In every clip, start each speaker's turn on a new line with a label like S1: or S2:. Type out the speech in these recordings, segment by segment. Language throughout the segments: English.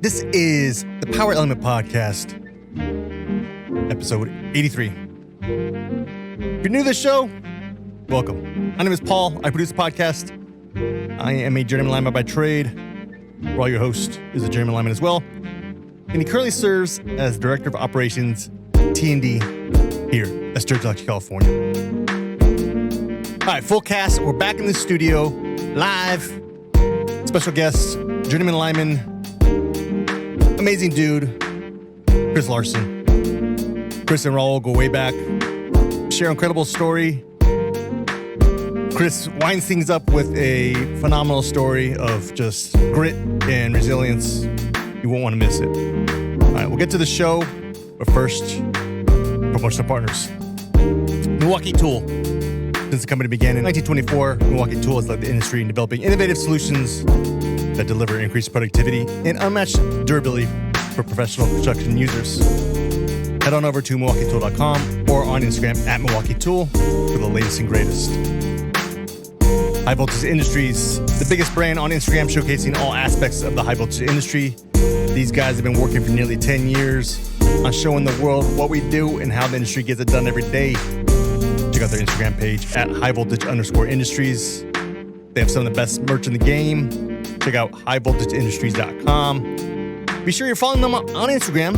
S1: This is the Power Element Podcast, episode 83. If you're new to the show, welcome. My name is Paul. I produce the podcast. I am a journeyman lineman by trade. Raul, your host, is a journeyman lineman as well. And he currently serves as Director of Operations T&D here at Sturgeon, California. All right, full cast. We're back in the studio, live. Special guest, journeyman lineman, amazing dude, Chris Larson. Chris and Raul go way back, share an incredible story. Chris winds things up with a phenomenal story of just grit and resilience. You won't want to miss it. All right, we'll get to the show, but first, promotional partners. Milwaukee Tool. Since the company began in 1924, Milwaukee Tools has led the industry in developing innovative solutions that deliver increased productivity and unmatched durability for professional construction users. Head on over to MilwaukeeTool.com or on Instagram at Milwaukee Tool for the latest and greatest. High Voltage Industries, the biggest brand on Instagram showcasing all aspects of the high voltage industry. These guys have been working for nearly 10 years on showing the world what we do and how the industry gets it done every day. Check out their Instagram page at highvoltage_industries. They have some of the best merch in the game. Check out highvoltageindustries.com. Be sure you're following them on Instagram.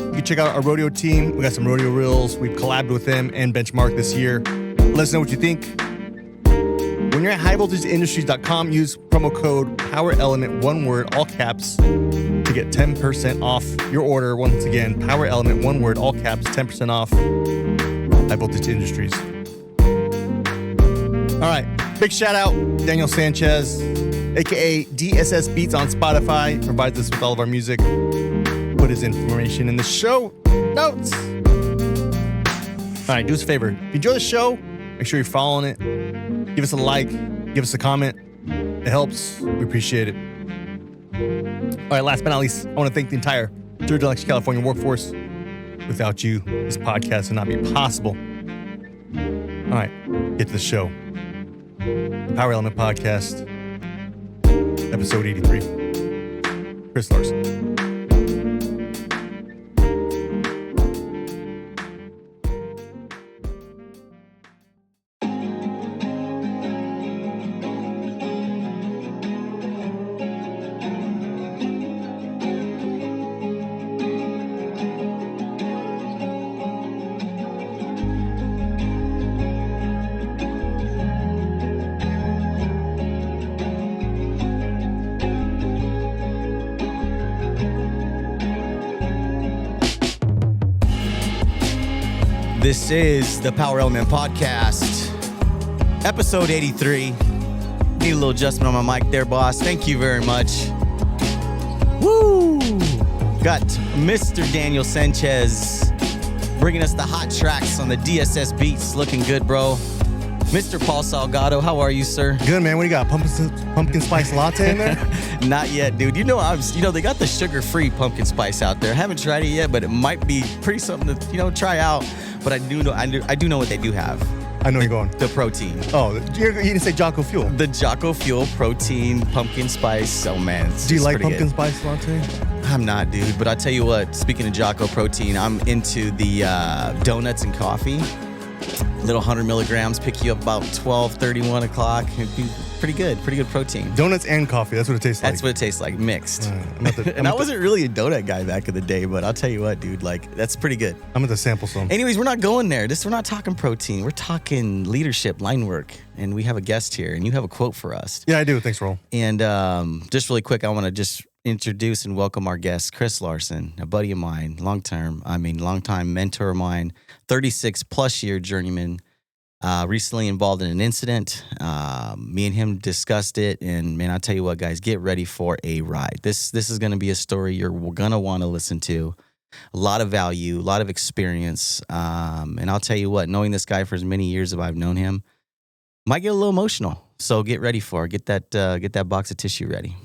S1: You can check out our rodeo team. We got some rodeo reels. We've collabed with them and benchmarked this year. Let us know what you think. When you're at highvoltageindustries.com, use promo code POWERELEMENT, one word, all caps, to get 10% off your order. Once again, POWERELEMENT, one word, all caps, 10% off. High Voltage Industries. All right, big shout out, Daniel Sanchez, aka DSS Beats on Spotify, provides us with all of our music. Put his information in the show notes. All right, do us a favor. If you enjoy the show, make sure you're following it. Give us a like, give us a comment. It helps. We appreciate it. All right, last but not least, I want to thank the entire Sturgeon, California workforce. Without you, this podcast would not be possible. All right, get to the show. Power Element Podcast, episode 83. Chris Larson.
S2: This is the Power Element Podcast, episode 83. Need a little adjustment on my mic there, boss. Thank you very much. Woo! Got Mr. Daniel Sanchez bringing us the hot tracks on the DSS beats. Looking good, bro. Mr. Paul Salgado, how are you, sir?
S1: Good, man. What do you got? Pumpkin spice latte in there?
S2: Not yet, dude. You know, they got the sugar-free pumpkin spice out there. I haven't tried it yet, but it might be pretty something to, try out. But I do know what they do have.
S1: I know you're going.
S2: The protein.
S1: Oh, you didn't say Jocko Fuel.
S2: The Jocko Fuel protein pumpkin spice. Oh, man.
S1: Do you like pumpkin spice latte?
S2: I'm not, dude. But I'll tell you what, speaking of Jocko protein, I'm into the donuts and coffee. Little 100 milligrams, pick you up about 12, 31 o'clock. It'd be pretty good protein.
S1: Donuts and coffee, that's what it tastes like.
S2: That's what it tastes like, mixed. And I wasn't really a donut guy back in the day, but I'll tell you what, dude, that's pretty good.
S1: I'm going to sample some.
S2: Anyways, we're not going there. We're not talking protein. We're talking leadership, line work. And we have a guest here, and you have a quote for us.
S1: Yeah, I do. Thanks, Raul.
S2: And just really quick, I want to just introduce and welcome our guest, Chris Larson, a buddy of mine, longtime mentor of mine, 36-plus year journeyman. Recently involved in an incident. Me and him discussed it, and man, I'll tell you what, guys, get ready for a ride. This is going to be a story you're going to want to listen to. A lot of value, a lot of experience, and I'll tell you what, knowing this guy for as many years as I've known him, might get a little emotional. So get ready for it. Get that box of tissue ready.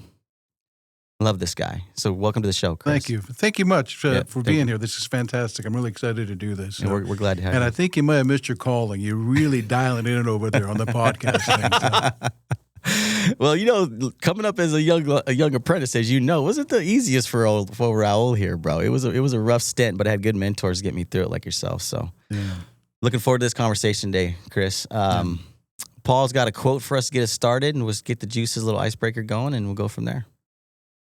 S2: Love this guy. So welcome to the show, Chris.
S3: Thank you. Thank you much for being here. This is fantastic. I'm really excited to do this.
S2: So. We're glad to have you.
S3: And I think you might have missed your calling. You're really dialing in over there on the podcast thing. So.
S2: Well, coming up as a young apprentice, as you know, wasn't the easiest for Raul here, bro. It was a rough stint, but I had good mentors to get me through it, like yourself. So, looking forward to this conversation today, Chris. Paul's got a quote for us to get us started, and we'll get the juices, little icebreaker going, and we'll go from there.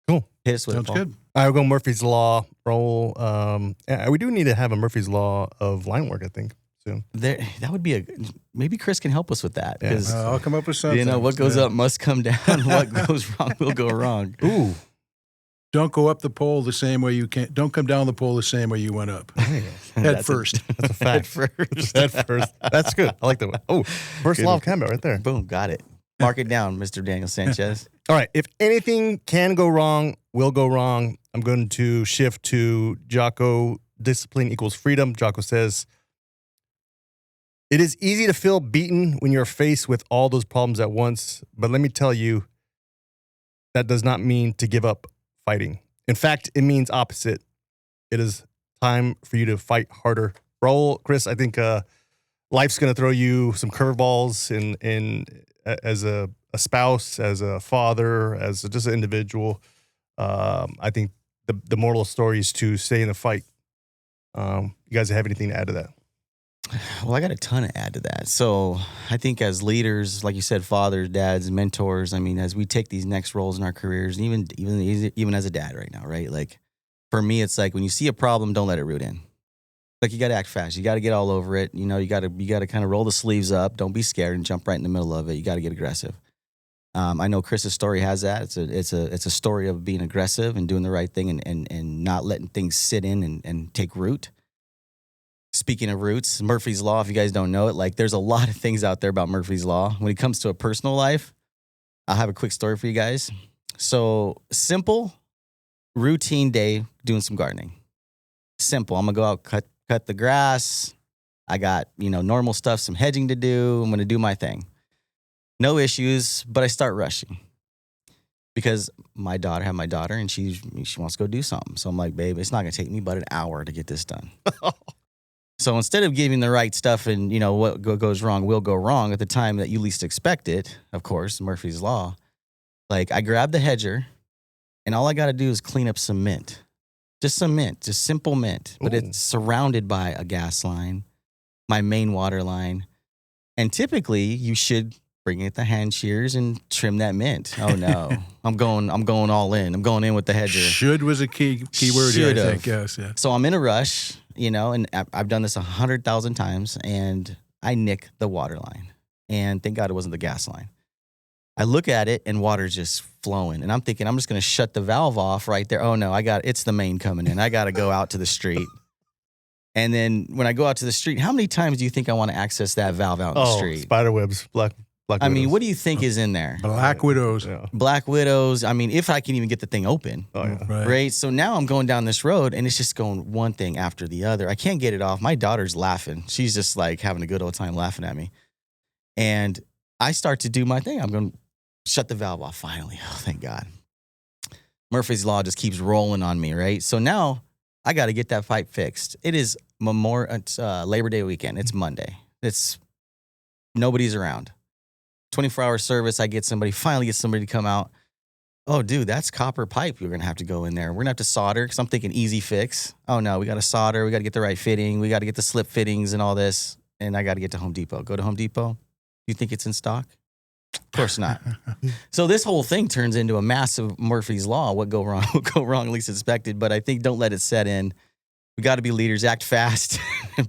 S1: Cool.
S2: Hit us with
S3: Sounds
S2: it, Paul.
S3: good.
S1: All right, we'll go Murphy's Law, Raul. We do need to have a Murphy's Law of line work, I think, soon.
S2: That would be maybe Chris can help us with that. Because
S3: I'll come up with something.
S2: what goes up must come down. What goes wrong will go wrong.
S1: Ooh.
S3: Don't go up the pole the same way you can't. Don't come down the pole the same way you went up. Head first.
S1: That's a fact. Head first. That's good. I like that one. Oh, first law of combat right there.
S2: Boom, got it. Mark it down, Mr. Daniel Sanchez.
S1: All right. If anything can go wrong, will go wrong, I'm going to shift to Jocko. Discipline equals freedom. Jocko says, it is easy to feel beaten when you're faced with all those problems at once, but let me tell you, that does not mean to give up fighting. In fact, it means opposite. It is time for you to fight harder. Raul, Chris, I think life's going to throw you some curveballs in as a spouse, as a father, as just an individual. I think the moral of the story is to stay in the fight. You guys have anything to add to that?
S2: Well, I got a ton to add to that. So I think as leaders, like you said, fathers, dads, mentors, I mean, as we take these next roles in our careers, even as a dad right now, right? Like for me, it's like when you see a problem, don't let it root in. Like you got to act fast. You got to get all over it. You got to kind of roll the sleeves up. Don't be scared and jump right in the middle of it. You got to get aggressive. I know Chris's story has that. It's a story of being aggressive and doing the right thing and not letting things sit in and take root. Speaking of roots, Murphy's Law, if you guys don't know it, like there's a lot of things out there about Murphy's Law. When it comes to a personal life, I'll have a quick story for you guys. So simple, routine day doing some gardening. Simple. I'm going to go out, cut the grass. I got, normal stuff, some hedging to do. I'm going to do my thing. No issues, but I start rushing because I have my daughter and she wants to go do something. So I'm like, babe, it's not going to take me but an hour to get this done. So instead of giving the right stuff and, what goes wrong will go wrong at the time that you least expect it, of course, Murphy's Law, like I grab the hedger and all I got to do is clean up some mint. Just some mint, just simple mint. But it's surrounded by a gas line, my main water line. And typically you should bring it the hand shears and trim that mint. Oh no, I'm going all in. I'm going in with the hedger.
S3: Should was a key word here, I think. Yes, yeah.
S2: So I'm in a rush, and I've done this 100,000 times, and I nick the water line. And thank God it wasn't the gas line. I look at it and water's just flowing, and I'm thinking I'm just going to shut the valve off right there. Oh no, it's the main coming in. I got to go out to the street. And then when I go out to the street, how many times do you think I want to access that valve out in the street?
S1: Spider webs, black
S2: I mean, what do you think is in there?
S3: Black widows.
S1: Yeah.
S2: Black widows. I mean, if I can even get the thing open.
S1: Oh, yeah.
S2: Right. So now I'm going down this road and it's just going one thing after the other. I can't get it off. My daughter's laughing. She's just like having a good old time laughing at me. And I start to do my thing. I'm going to shut the valve off finally. Oh, thank God. Murphy's Law just keeps rolling on me, right? So now I got to get that fight fixed. It is Labor Day weekend. It's Monday. Nobody's around. 24-hour service, finally get somebody to come out. Oh, dude, that's copper pipe. You're going to have to go in there. We're going to have to solder because I'm thinking easy fix. Oh, no, we got to solder. We got to get the right fitting. We got to get the slip fittings and all this. And I got to get to Home Depot. Go to Home Depot. You think it's in stock? Of course not. So this whole thing turns into a massive Murphy's Law. What go wrong, at least expected. But I think don't let it set in. We got to be leaders, act fast,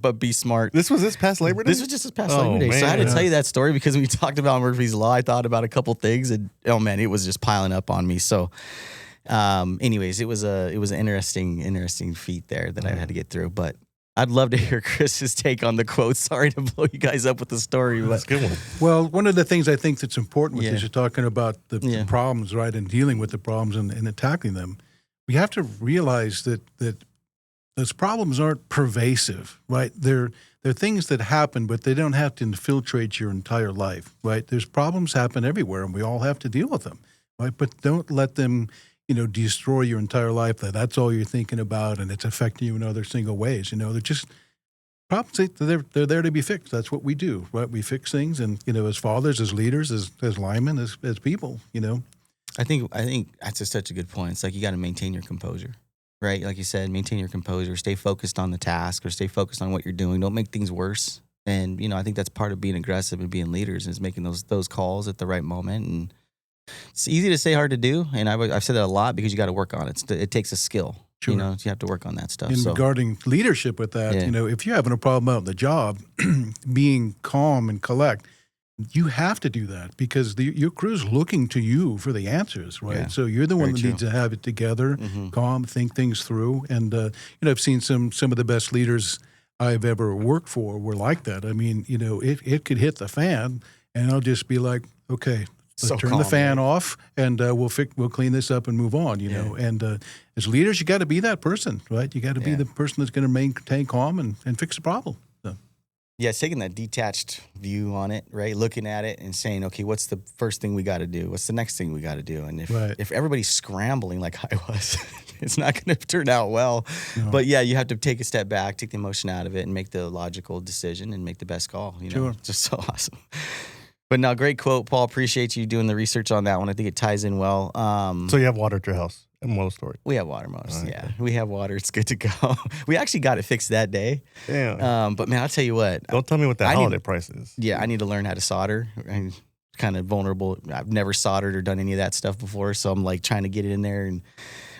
S2: but be smart.
S1: This was this past Labor Day?
S2: This was just this past Labor Day. Man, so I had to tell you that story because when we talked about Murphy's Law, I thought about a couple things and, oh man, it was just piling up on me. So anyways, it was an interesting feat there that I had to get through. But I'd love to hear Chris's take on the quote. Sorry to blow you guys up with the story. But
S1: that's a good one.
S3: Well, one of the things I think that's important with this, you're talking about the problems, right, and dealing with the problems and tackling them. We have to realize that those problems aren't pervasive, right? They're things that happen, but they don't have to infiltrate your entire life, right? There's problems happen everywhere, and we all have to deal with them, right? But don't let them, destroy your entire life. That's all you're thinking about, and it's affecting you in other single ways. They're just Problems, they're there to be fixed. That's what we do, right? We fix things, and as fathers, as leaders, as linemen, as people,
S2: I think that's just such a good point. It's like you got to maintain your composure, right? Like you said, maintain your composure. Stay focused on the task, or stay focused on what you're doing. Don't make things worse. And I think that's part of being aggressive and being leaders is making those calls at the right moment. And it's easy to say, hard to do. And I've said that a lot because you got to work on it. It takes a skill.
S3: Sure.
S2: You have to work on that stuff.
S3: And regarding leadership with that, if you're having a problem out in the job, being calm and collect, you have to do that because your crew's looking to you for the answers, right?
S2: Yeah.
S3: So you're the one that needs to have it together, calm, think things through. And, I've seen some of the best leaders I've ever worked for were like that. I mean, it could hit the fan and I'll just be like, okay, let's turn the fan off and we'll clean this up and move on, know. And as leaders, you got to be that person, right? You got to be the person that's going to maintain calm and fix the problem. So.
S2: Yeah, it's taking that detached view on it, right? Looking at it and saying, okay, what's the first thing we got to do? What's the next thing we got to do? And if everybody's scrambling like I was, it's not going to turn out well. No. But yeah, you have to take a step back, take the emotion out of it, and make the logical decision and make the best call.
S3: Sure.
S2: It's just so awesome. But no, great quote, Paul. Appreciate you doing the research on that one. I think it ties in well.
S1: So you have water at your house and motor storage?
S2: We have water motors,
S1: right.
S2: Yeah. We have water. It's good to go. We actually got it fixed that day.
S1: Damn.
S2: But man, I'll tell you what.
S1: Don't tell me what that holiday price is.
S2: Yeah, I need to learn how to solder. I'm kind of vulnerable. I've never soldered or done any of that stuff before, so I'm like trying to get it in there.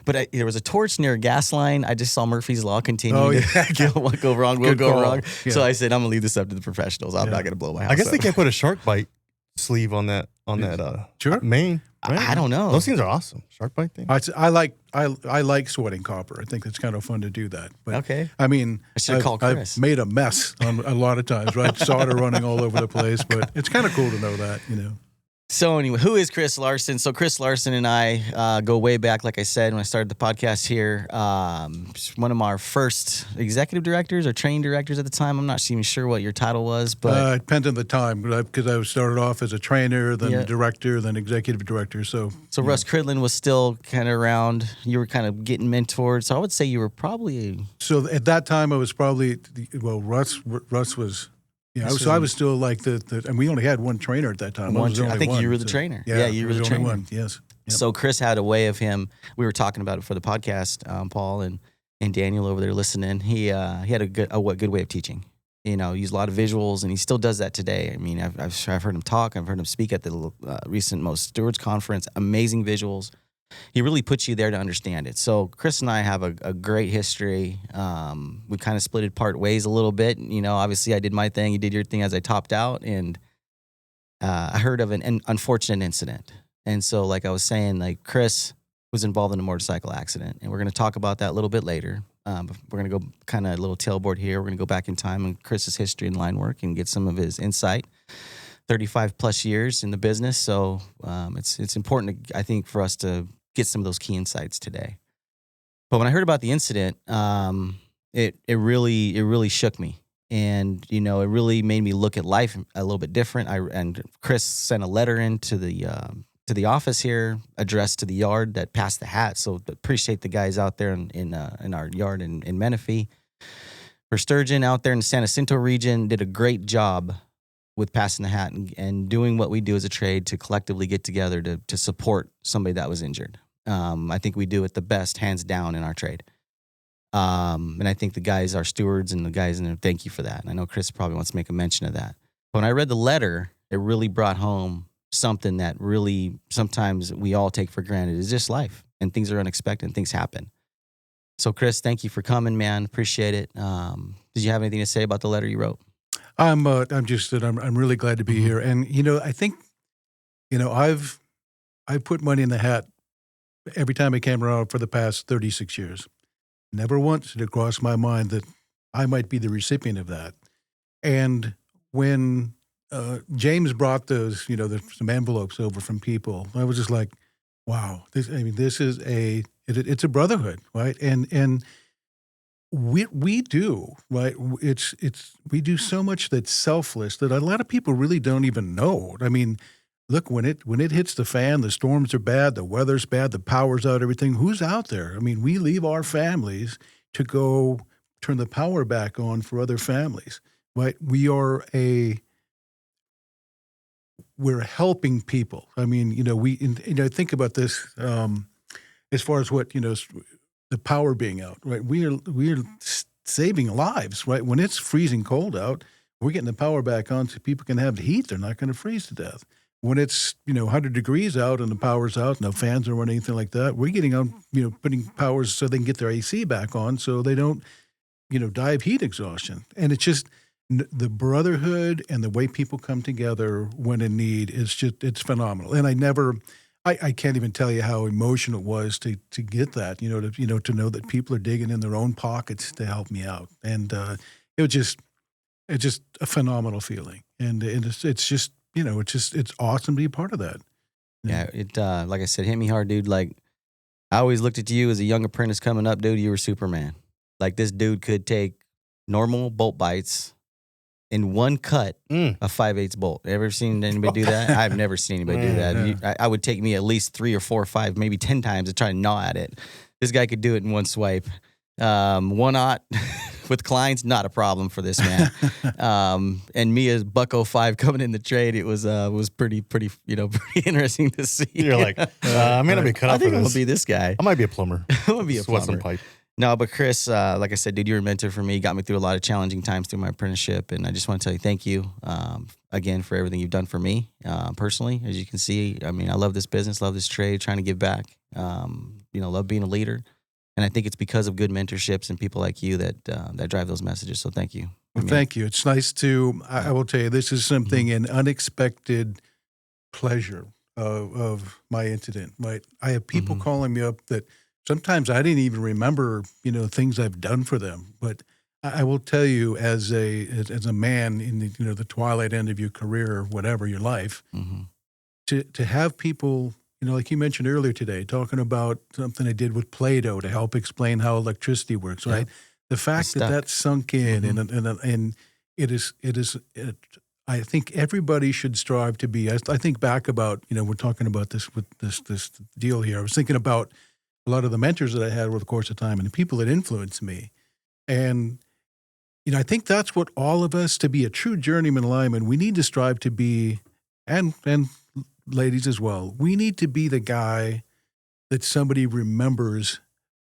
S2: But there was a torch near a gas line. I just saw Murphy's Law continue to what go wrong will go wrong. Yeah. So I said, I'm going to leave this up to the professionals. I'm not going to blow my house
S1: I guess
S2: up.
S1: They can't put a shark bite sleeve on that
S3: sure.
S1: main. Right?
S2: I don't know.
S1: Those things are awesome. Shark bite thing.
S3: I like sweating copper. I think it's kind of fun to do that. But,
S2: okay.
S3: I mean,
S2: I should have called Chris.
S3: I've made a mess a lot of times, right? Solder running all over the place, but it's kind of cool to know that,
S2: So anyway, who is Chris Larson? So Chris Larson and I go way back, like I said, when I started the podcast here. One of our first executive directors or training directors at the time. I'm not even sure what your title was, but
S3: it depends on the time because I started off as a trainer, then director, then executive director. So
S2: Russ Cridlin was still kind of around. You were kind of getting mentored. So I would say you were probably.
S3: So at that time, I was probably Russ was. Yeah, so I was still like and we only had one trainer at that time.
S2: I think you were the trainer. Yeah, you were the trainer.
S3: One. Yes. Yep.
S2: So Chris had a way of him. We were talking about it for the podcast, Paul and Daniel over there listening. He had a good way of teaching. Used a lot of visuals, and he still does that today. I mean, I've heard him talk. I've heard him speak at the recent Most Stewards Conference. Amazing visuals. He really puts you there to understand it. So Chris and I have a great history. We kind of split part ways a little bit. Obviously I did my thing, you did your thing as I topped out, and I heard of an unfortunate incident. And so, like I was saying, like Chris was involved in a motorcycle accident, and we're going to talk about that a little bit later. We're going to go kind of a little tailboard here. We're going to go back in time and Chris's history and line work and get some of his insight. 35 plus years in the business, so it's important, I think, for us to get some of those key insights today. But when I heard about the incident, it really shook me, and it really made me look at life a little bit different. And Chris sent a letter into the office here, addressed to the yard that passed the hat. So appreciate the guys out there in our yard in Menifee. For Sturgeon out there in the San Jacinto region, did a great job with passing the hat and doing what we do as a trade to collectively get together to support somebody that was injured. I think we do it the best, hands down, in our trade. And I think the guys are stewards, and the guys in there, thank you for that. And I know Chris probably wants to make a mention of that. But when I read the letter, it really brought home something that really sometimes we all take for granted. It's just life, and things are unexpected, and things happen. So Chris, thank you for coming, man. Appreciate it. Did you have anything to say about the letter you wrote?
S3: I'm really glad to be here. And, I think, I've put money in the hat every time I came around for the past 36 years. Never once did it cross my mind that I might be the recipient of that. And when James brought those, some envelopes over from people, I was just like, wow, this is it's a brotherhood, right? And we do, right? We do so much that's selfless that a lot of people really don't even know. I mean, look, when it hits the fan, the storms are bad, the weather's bad, the power's out, everything. Who's out there? I mean, we leave our families to go turn the power back on for other families, right? We're helping people. I mean, think about this as far as what, the power being out, right? We're saving lives, right? When it's freezing cold out, we're getting the power back on so people can have heat. They're not going to freeze to death. When it's, 100 degrees out and the power's out, no fans are running, anything like that, we're getting on, putting powers so they can get their AC back on so they don't, die of heat exhaustion. And it's just the brotherhood and the way people come together when in need is just, it's phenomenal. And I can't even tell you how emotional it was to get that, to know that people are digging in their own pockets to help me out. And it's just a phenomenal feeling. And it's just, it's awesome to be a part of that.
S2: Yeah, it like I said, hit me hard, dude. Like, I always looked at you as a young apprentice coming up, dude. You were Superman. Like, this dude could take normal bolt bites in one cut, a 5/8 bolt. Ever seen anybody do that? I've never seen anybody do that. I would take me at least 3 or 4 or 5, maybe 10 times to try to gnaw at it. This guy could do it in one swipe. 1/0 with Klein's, not a problem for this man. And me as Buck 05 coming in the trade, it was pretty pretty interesting to see.
S1: You're like, I'm gonna be cut off.
S2: I think
S1: for
S2: I'm
S1: this.
S2: gonna be this guy.
S1: I might be a plumber.
S2: I'm gonna be a
S1: Sweat some
S2: plumber.
S1: pipe.
S2: No, but Chris, like I said, dude, you're a mentor for me. Got me through a lot of challenging times through my apprenticeship, and I just want to tell you thank you again for everything you've done for me personally. As you can see, I mean, I love this business, love this trade, trying to give back. Love being a leader, and I think it's because of good mentorships and people like you that drive those messages. So thank you.
S3: Well, thank you. It's nice to. I will tell you, this is something an unexpected pleasure of my incident. Right, I have people calling me up that. Sometimes I didn't even remember, things I've done for them. But I will tell you, as a man in the twilight end of your career or whatever your life, to have people, like you mentioned earlier today, talking about something I did with Play-Doh to help explain how electricity works. Right, the fact that sunk in, and it is. I think everybody should strive to be. I think back about we're talking about this with this deal here. I was thinking about a lot of the mentors that I had over the course of time and the people that influenced me. And, I think that's what all of us, to be a true journeyman lineman, we need to strive to be, and ladies as well, we need to be the guy that somebody remembers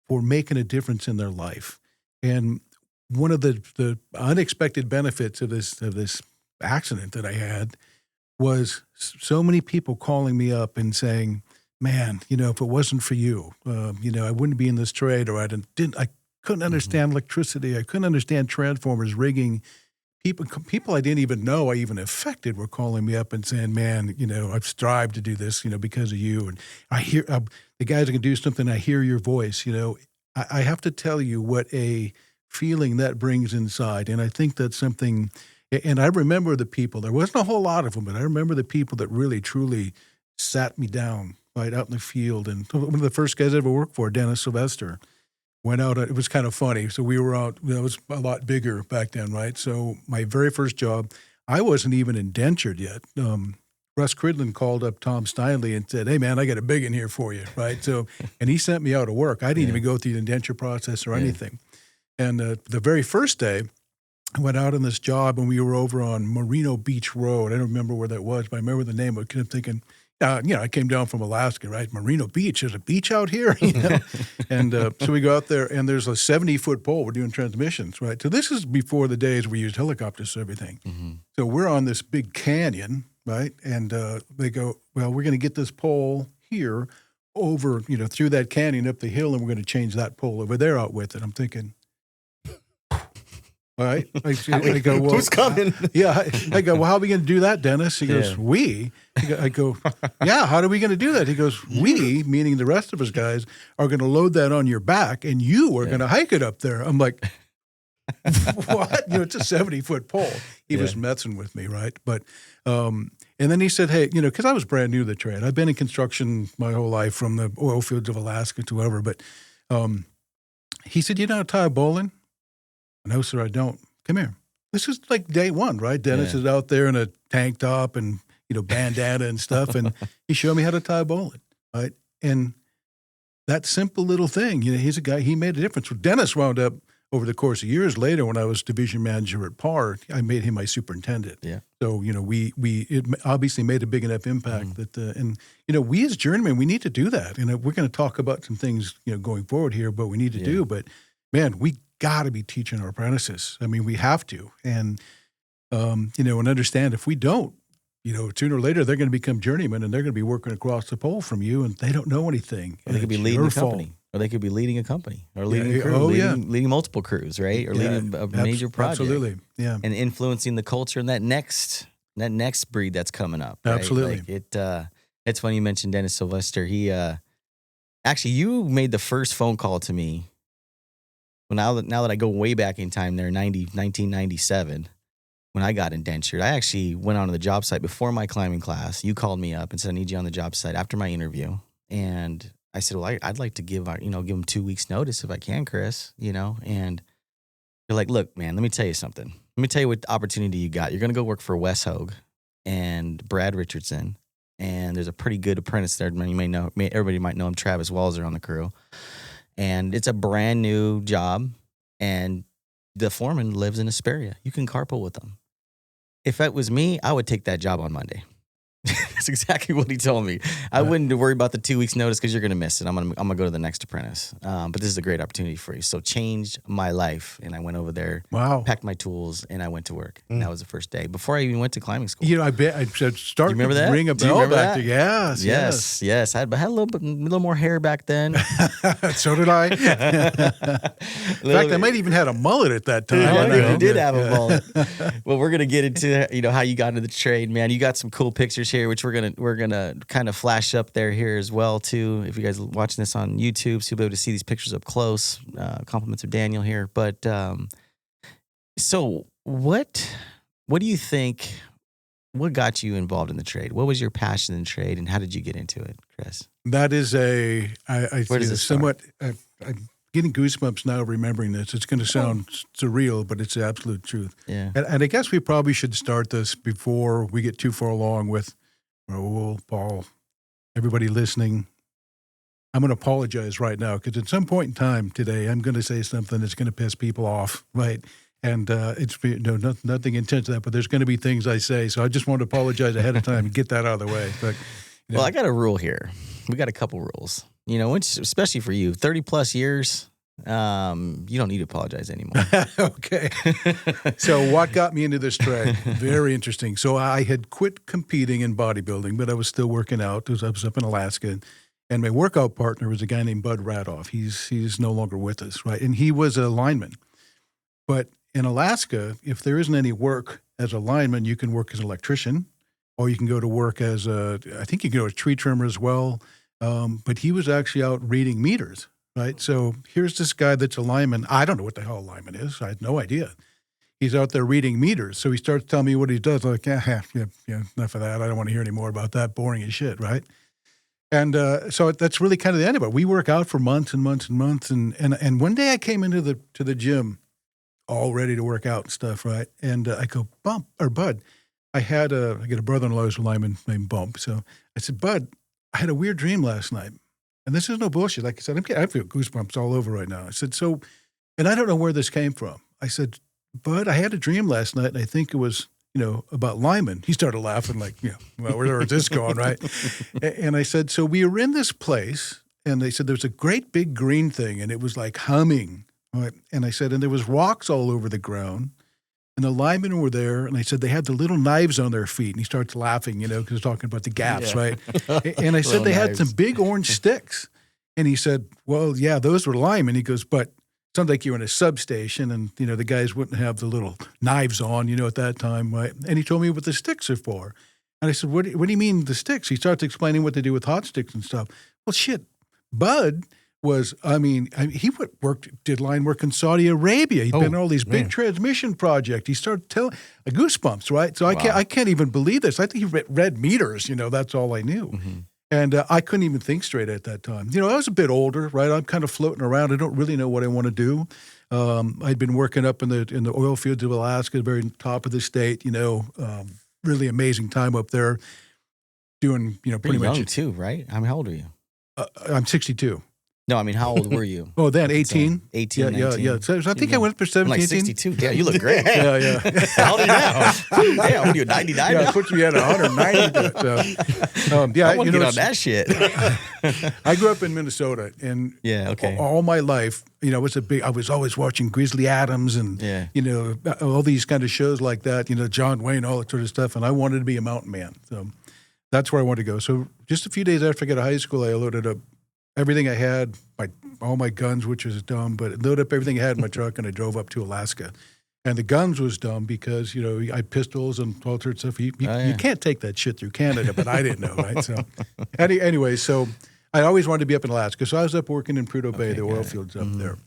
S3: for making a difference in their life. And one of the unexpected benefits of this accident that I had was so many people calling me up and saying, man, if it wasn't for you, I wouldn't be in this trade, or I couldn't understand electricity. I couldn't understand transformers, rigging. People I didn't even know I even affected were calling me up and saying, man, I've strived to do this, because of you. And I hear the guys that can do something. I hear your voice, I have to tell you what a feeling that brings inside. And I think that's something, and I remember the people, there wasn't a whole lot of them, but I remember the people that really, truly sat me down right out in the field. And one of the first guys I ever worked for, Dennis Sylvester, went out. It was kind of funny. So we were out, it was a lot bigger back then, right? So my very first job, I wasn't even indentured yet. Russ Cridlin called up Tom Steinley and said, hey man, I got a big in here for you, right? So, and he sent me out of work. I didn't even go through the indenture process or anything. And the very first day, I went out on this job and we were over on Merino Beach Road. I don't remember where that was, but I remember the name. I kept thinking, I came down from Alaska, right? Merino Beach. There's a beach out here, And so we go out there, and there's a 70-foot pole. We're doing transmissions, right? So this is before the days we used helicopters for everything. So we're on this big canyon, right? And they go, well, we're going to get this pole here over, through that canyon up the hill, and we're going to change that pole over there out with it. I'm thinking, all right. I go, well,
S1: who's coming?
S3: I go, well, how are we going to do that, Dennis? He goes, we? I go, yeah, how are we going to do that? He goes, we, meaning the rest of us guys, are going to load that on your back, and you are going to hike it up there. I'm like, what? It's a 70-foot pole. He was messing with me, right? But, and then he said, hey, because I was brand new to the trade. I've been in construction my whole life, from the oil fields of Alaska to wherever. But he said, you know how to tie a bowline? No, sir, I don't. Come here. This is like day one, right? Dennis is out there in a tank top and, bandana and stuff. And he showed me how to tie a bowline, right? And that simple little thing, he's a guy, he made a difference. Well, Dennis wound up over the course of years later, when I was division manager at PAR, I made him my superintendent.
S2: Yeah.
S3: So, it obviously made a big enough impact that, we as journeymen, we need to do that. And we're going to talk about some things, going forward here, but we need to do. But, man, we got to be teaching our apprentices. I mean, we have to. And, and understand if we don't, sooner or later, they're going to become journeymen and they're going to be working across the pole from you and they don't know anything.
S2: Or they could be leading a company. Or they could be leading a company or leading a crew, leading multiple crews, right? Or leading a major project.
S3: Absolutely, yeah.
S2: And influencing the culture and that next breed that's coming up. Right?
S3: Absolutely.
S2: It's funny you mentioned Dennis Sylvester. He actually, you made the first phone call to me. Well, now that I go way back in time there, 1997, when I got indentured, I actually went onto the job site before my climbing class. You called me up and said, I need you on the job site after my interview. And I said, well, I'd like to give them 2 weeks notice if I can, Chris, and you're like, look, man, let me tell you something. Let me tell you what opportunity you got. You're going to go work for Wes Hogue and Brad Richardson. And there's a pretty good apprentice there. Everybody might know him, Travis Walzer on the crew. And it's a brand new job. And the foreman lives in Hesperia. You can carpool with them. If it was me, I would take that job on Monday. That's exactly what he told me. I wouldn't worry about the 2 weeks notice because you're going to miss it. I'm gonna go to the next apprentice. But this is a great opportunity for you. So changed my life. And I went over there, packed my tools, and I went to work. And that was the first day. Before I even went to climbing school.
S3: I bet I started
S2: remember that?
S3: Ring a bell back to
S2: Yes. I had a little more hair back then.
S3: So did I. In fact, I might even had a mullet at that time.
S2: I think you did have a mullet. Well, we're gonna get into how you got into the trade, man. You got some cool pictures here, which we're gonna kind of flash up here as well too. If you guys are watching this on YouTube, so you'll be able to see these pictures up close. Compliments of Daniel here. But so what do you think? What got you involved in the trade? What was your passion in the trade, and how did you get into it, Chris?
S3: That is
S2: Where does it
S3: somewhat. I'm getting goosebumps now remembering this. It's going to sound surreal, but it's the absolute truth.
S2: Yeah.
S3: And I guess we probably should start this before we get too far along with Raul, Paul, everybody listening. I'm going to apologize right now because at some point in time today, I'm going to say something that's going to piss people off, right? And it's nothing intense to that, but there's going to be things I say. So I just want to apologize ahead of time and get that out of the way. But,
S2: Well, I got a rule here. We got a couple rules. Which, especially for you, 30 plus years, you don't need to apologize anymore.
S3: Okay. So what got me into this trade? Very interesting. So I had quit competing in bodybuilding, but I was still working out. I was up in Alaska. And my workout partner was a guy named Bud Radoff. He's no longer with us, right? And he was a lineman. But in Alaska, if there isn't any work as a lineman, you can work as an electrician, or you can go to work as I think you can go as a tree trimmer as well. But he was actually out reading meters, right? So here's this guy that's a lineman. I don't know what the hell a lineman is. I had no idea. He's out there reading meters. So he starts telling me what he does. I'm like, yeah, enough of that. I don't want to hear any more about that. Boring as shit, right? And so that's really kind of the end of it. We work out for months and months and months. And one day I came into the gym all ready to work out and stuff, right? And I go, Bud, I got a brother-in-law who's a lineman named Bump. So I said, Bud, I had a weird dream last night. And this is no bullshit. Like I said, I feel goosebumps all over right now. I said, and I don't know where this came from. I said, Bud, I had a dream last night, and I think it was, about linemen. He started laughing like, well, where's this going, right? And I said, so we were in this place, and they said there's a great big green thing, and it was like humming. Right? And I said, and there was rocks all over the ground. And the linemen were there, and I said they had the little knives on their feet. And he starts laughing, because he's talking about the gaps, right? And I said they had some big orange sticks. And he said, well, yeah, those were linemen. He goes, but it sounds like you're in a substation, and, the guys wouldn't have the little knives on, at that time, right? And he told me what the sticks are for. And I said, what do you mean the sticks? He starts explaining what they do with hot sticks and stuff. Well, shit, Bud was, he did line work in Saudi Arabia. He'd been in all these big transmission projects. He started telling goosebumps, right? So I can't even believe this. I think he read meters, that's all I knew. Mm-hmm. And I couldn't even think straight at that time. I was a bit older, right? I'm kind of floating around. I don't really know what I want to do. I'd been working up in the oil fields of Alaska, the very top of the state, really amazing time up there doing, pretty much.
S2: Young too, right? How old are you?
S3: I'm 62.
S2: No, I mean, how old were you?
S3: Oh, then 18.
S2: 18,
S3: Yeah,
S2: 19.
S3: yeah. So I think I went up for 17,
S2: I'm like
S3: 18.
S2: 62. Yeah, you look great.
S3: Yeah.
S1: How old are you now?
S2: Yeah, what are you, 99
S3: Yeah,
S2: now?
S3: puts me at 190. But,
S2: I want to get on that shit.
S3: I grew up in Minnesota, and all my life, I was always watching Grizzly Adams and all these kind of shows like that. John Wayne, all that sort of stuff, and I wanted to be a mountain man. So that's where I wanted to go. So just a few days after I got out of high school, I loaded up everything I had, all my guns, which was dumb, but I loaded up everything I had in my truck, and I drove up to Alaska. And the guns was dumb because, I had pistols and all sorts of stuff. You can't take that shit through Canada, but I didn't know, right? So anyway, so I always wanted to be up in Alaska. So I was up working in Prudhoe Bay, the oil fields up there.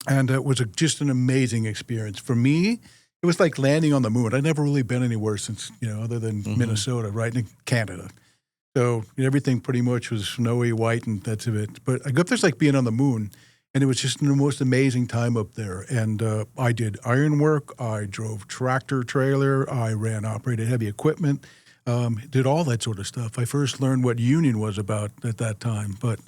S3: And it was just an amazing experience. For me, it was like landing on the moon. I'd never really been anywhere since, other than Minnesota, right, in Canada. So everything pretty much was snowy, white, and that's it. But I go up there's like being on the moon, and it was just the most amazing time up there. And I did iron work, I drove tractor trailer, I operated heavy equipment, did all that sort of stuff. I first learned what union was about at that time. But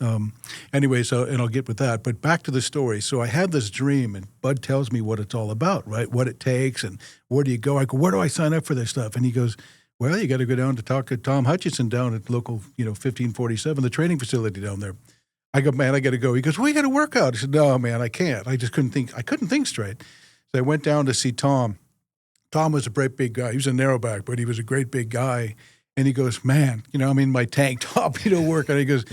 S3: anyway, and I'll get with that. But back to the story. So I had this dream, and Bud tells me what it's all about, right? What it takes, and where do you go? I go, where do I sign up for this stuff? And he goes, well, you got to go down to talk to Tom Hutchison down at local, 1547, the training facility down there. I go, man, I got to go. He goes, well, you got to work out. I said, no, man, I can't. I just couldn't think. I couldn't think straight. So I went down to see Tom. Tom was a great big guy. He was a narrowback, but he was a great big guy. And he goes, man, I'm in my tank top, work. And he goes,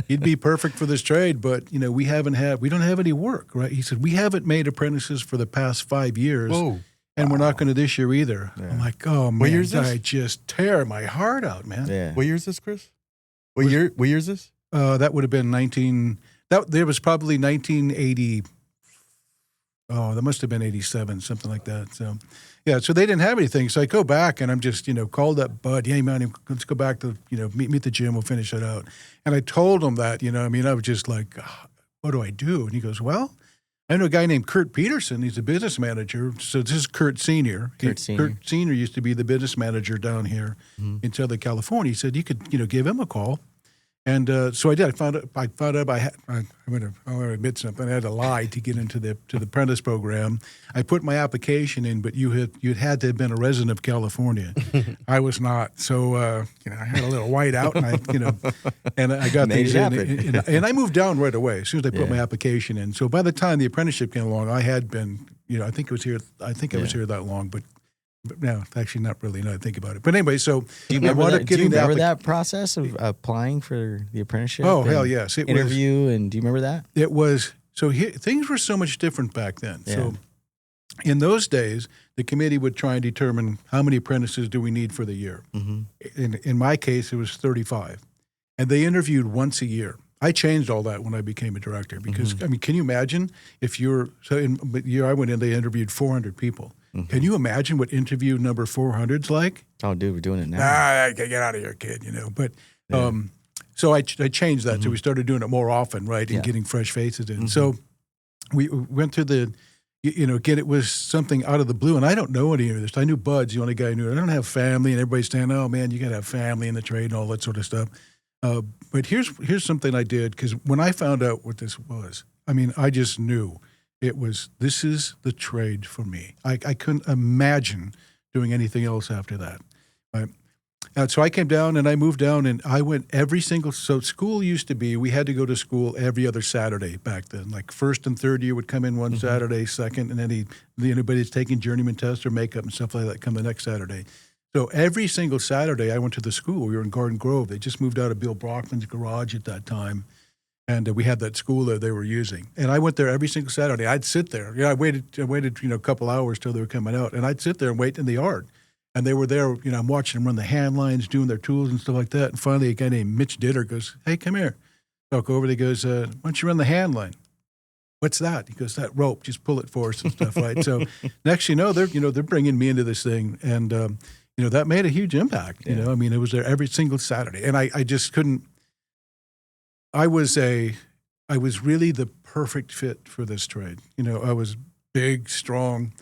S3: you'd be perfect for this trade, but, we don't have any work, right? He said, we haven't made apprentices for the past 5 years.
S1: Whoa.
S3: And we're not going to this year either. Yeah. I'm like, oh, man,
S1: what year is this?
S3: I just tear my heart out, man.
S2: Yeah.
S1: What year is this, Chris? What year is this?
S3: That would have been there was probably 1980. Oh, that must have been 87, something like that. So, yeah, so they didn't have anything. So I go back, and I'm just, called up Bud. Hey, man, let's go back to, meet me at the gym. We'll finish it out. And I told him that, I was just like, what do I do? And he goes, well, I know a guy named Kurt Peterson. He's a business manager. So this is Kurt Sr. Kurt Sr. used to be the business manager down here in Southern California. He said you could, give him a call. And so I did. I found out I'm going to admit something. I had to lie to get into the apprentice program. I put my application in, but you'd had to have been a resident of California. I was not. So I had a little white out, and I got things in, and I moved down right away as soon as I put my application in. So by the time the apprenticeship came along, I had been. I think I was here that long, but no, actually not really. Now I think about it. But anyway, so
S2: do you remember that process of applying for the apprenticeship?
S3: Oh, hell yes.
S2: And do you remember that?
S3: It was, things were so much different back then. Yeah. So in those days, the committee would try and determine how many apprentices do we need for the year. Mm-hmm. In my case, it was 35. And they interviewed once a year. I changed all that when I became a director because, can you imagine if in the year I went in, they interviewed 400 people. Mm-hmm. Can you imagine what interview number 400's like?
S2: Oh, dude, we're doing it now.
S3: Get out of here, kid, But so I changed that. Mm-hmm. So we started doing it more often, right, and getting fresh faces in. Mm-hmm. So we went through again, it was something out of the blue, and I don't know any of this. I knew Bud's the only guy who knew it. I don't have family, and everybody's saying, oh, man, you got to have family in the trade and all that sort of stuff. But here's something I did, because when I found out what this was, I just knew. This is the trade for me. I couldn't imagine doing anything else after that. Right? So I came down and I moved down and I went so school used to be, we had to go to school every other Saturday back then. Like first and third year would come in one Saturday, second, and then anybody that's taking journeyman tests or makeup and stuff like that come the next Saturday. So every single Saturday I went to the school. We were in Garden Grove. They just moved out of Bill Brockman's garage at that time. And we had that school that they were using. And I went there every single Saturday. I'd sit there. I waited a couple hours till they were coming out. And I'd sit there and wait in the yard. And they were there, I'm watching them run the hand lines, doing their tools and stuff like that. And finally, a guy named Mitch Ditter goes, hey, come here. So I go over, he goes, why don't you run the hand line? What's that? He goes, that rope, just pull it for us and stuff, right? So next they're bringing me into this thing. And, that made a huge impact. Yeah. It was there every single Saturday. And I just couldn't. I was really the perfect fit for this trade. I was big, strong,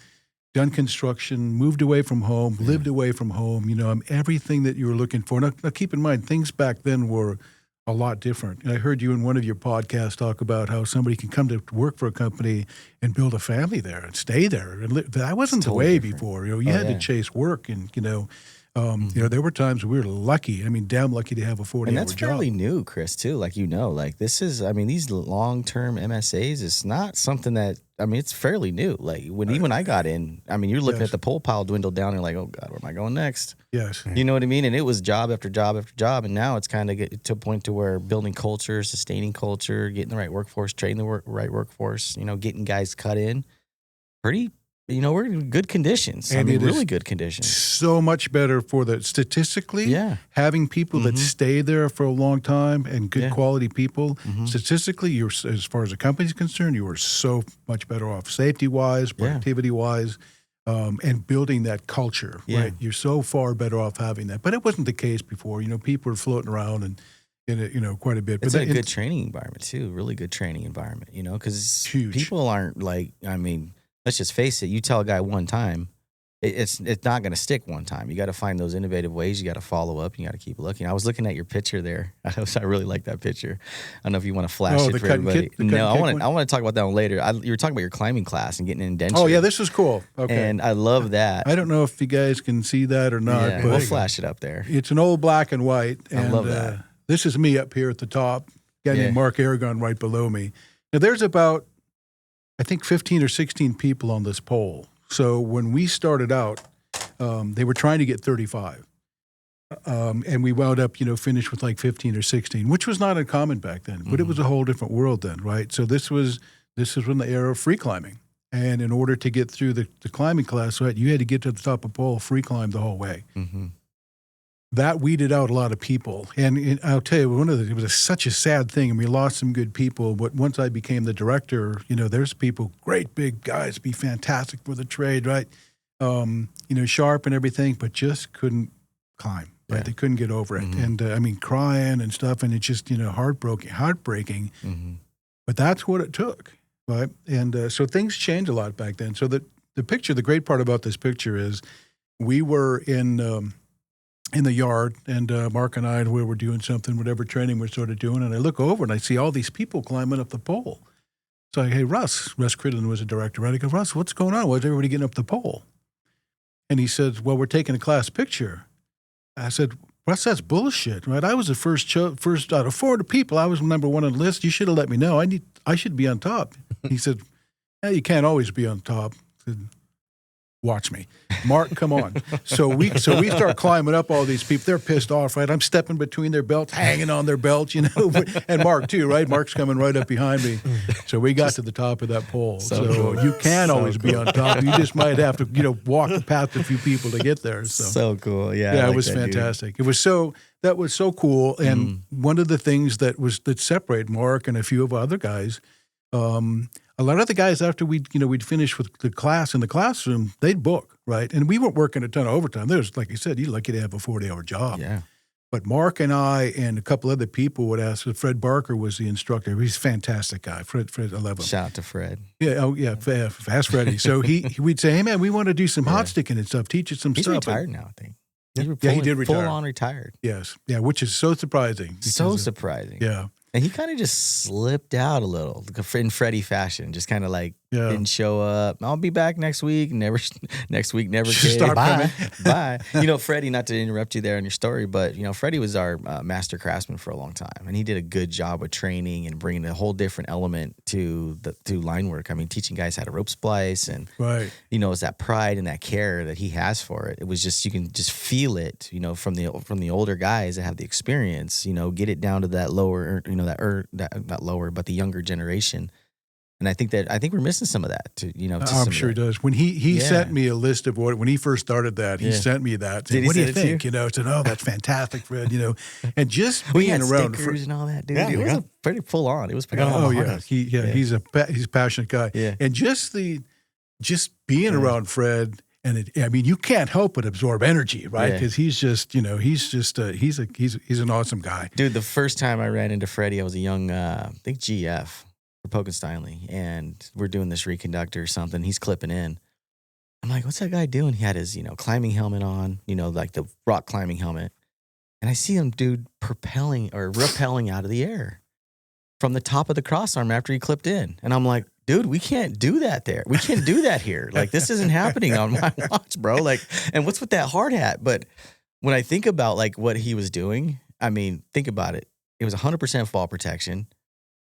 S3: done construction, moved away from home, lived away from home. I'm everything that you were looking for. Now keep in mind, things back then were a lot different. And I heard you in one of your podcasts talk about how somebody can come to work for a company and build a family there and stay there. And that wasn't the way before. You had to chase work, and there were times we were lucky. I mean, damn lucky to have a 40-hour job.
S2: And that's fairly new, Chris, too. Like, this is, these long-term MSAs is not something that, it's fairly new. Like, when I got in, you're looking at the pole pile dwindle down and like, oh God, where am I going next?
S3: Yes.
S2: You know what I mean? And it was job after job after job. And now it's kind of get to a point to where building culture, sustaining culture, getting the right workforce, training the right workforce, getting guys cut in pretty, we're in good conditions.
S3: And
S2: really good conditions.
S3: So much better for statistically, having people that stay there for a long time and good quality people. Statistically, as far as the company's concerned, you are so much better off safety-wise, productivity-wise, and building that culture, right? You're so far better off having that. But it wasn't the case before. People were floating around and in it, quite a bit.
S2: It's a good training environment, too. Really good training environment, because people aren't like, let's just face it. You tell a guy one time, it's not going to stick one time. You got to find those innovative ways. You got to follow up. You got to keep looking. I was looking at your picture there. I really like that picture. I don't know if you want to flash it for everybody. No, I want to talk about that one later. You were talking about your climbing class and getting an indenture.
S3: Oh yeah, this was cool. Okay,
S2: and I love that.
S3: I don't know if you guys can see that or not.
S2: Yeah,
S3: but
S2: we'll flash it up there.
S3: It's an old black and white. And,
S2: I love that.
S3: This is me up here at the top. Guy named Mark Aragon right below me. Now there's about, I think, 15 or 16 people on this pole. So when we started out, they were trying to get 35. And we wound up, finished with like 15 or 16, which was not uncommon back then. But it was a whole different world then, right? So this is when the era of free climbing. And in order to get through the climbing class, right, you had to get to the top of the pole, free climb the whole way. That weeded out a lot of people. And I'll tell you, it was such a sad thing, and we lost some good people. But once I became the director, there's people, great big guys, be fantastic for the trade, right? Sharp and everything, but just couldn't climb, right? Yeah. They couldn't get over it. And crying and stuff, and it's just, heartbreaking. But that's what it took, right? And so things changed a lot back then. So the great part about this picture is we were in the yard, and Mark and I, we were doing something, whatever training we're sort of doing, and I look over and I see all these people climbing up the pole. So I, hey, Russ Cridlin was a director, right? I go, Russ, what's going on? Why is everybody getting up the pole? And he says, well, we're taking a class picture. I said, Russ, that's bullshit, right? I was the first out of 400 people. I was number one on the list. You should have let me know. I should be on top. He said, you can't always be on top. I said, watch me. Mark, come on. So we start climbing up all these people. They're pissed off, right? I'm stepping between their belts, hanging on their belts, and Mark too, right? Mark's coming right up behind me. So we got to the top of that pole. So you can always be on top. You just might have to, walk past a few people to get there.
S2: So cool. Yeah.
S3: Yeah, it was fantastic. Dude. That was so cool. And one of the things that separated Mark and a few of other guys, a lot of the guys, after we'd finish with the class in the classroom, they'd book, right? And we weren't working a ton of overtime. There's, like you said, you're lucky to have a 40-hour job.
S2: Yeah.
S3: But Mark and I and a couple other people would ask. Fred Barker was the instructor. He's a fantastic guy. Fred, I love him.
S2: Shout out to Fred.
S3: Yeah, ask Freddie. So we'd say, hey man, we want to do some hot sticking and stuff. Teach us some stuff.
S2: He's retired now, I think.
S3: He did retire.
S2: Full on retired.
S3: Yes. Yeah, which is so surprising.
S2: Surprising.
S3: Yeah.
S2: And he kind of just slipped out a little in Freddie fashion, just kind of like didn't show up. I'll be back next week. Next week never came. Bye. Freddie, not to interrupt you there on your story, but Freddie was our master craftsman for a long time, and he did a good job with training and bringing a whole different element to line work. I mean, teaching guys how to rope splice, and it's that pride and that care that he has for it. It was just, you can just feel it, from the older guys that have the experience. Get it down to that lower, not lower, but the younger generation. And I think we're missing some of that too.
S3: I'm sure he does. When he sent me a list of when he first started that, he sent me that. Saying, what do you think? I said, oh, that's fantastic, Fred. And just being around
S2: stickers and all that, dude. It was pretty full on. It was pretty.
S3: He's a passionate guy. Yeah. And just being around Fred. And you can't help but absorb energy, right? Because he's just, he's an awesome guy.
S2: Dude, the first time I ran into Freddie, I was a young, I think GF for Pokensteinley, and we're doing this reconductor or something. He's clipping in. I'm like, what's that guy doing? He had his, climbing helmet on, like the rock climbing helmet. And I see him, dude, rappelling out of the air from the top of the crossarm after he clipped in. And I'm like, dude, we can't do that there. We can't do that here. Like, this isn't happening on my watch, bro. Like, and what's with that hard hat? But when I think about like what he was doing, I mean, think about it. It was 100% fall protection.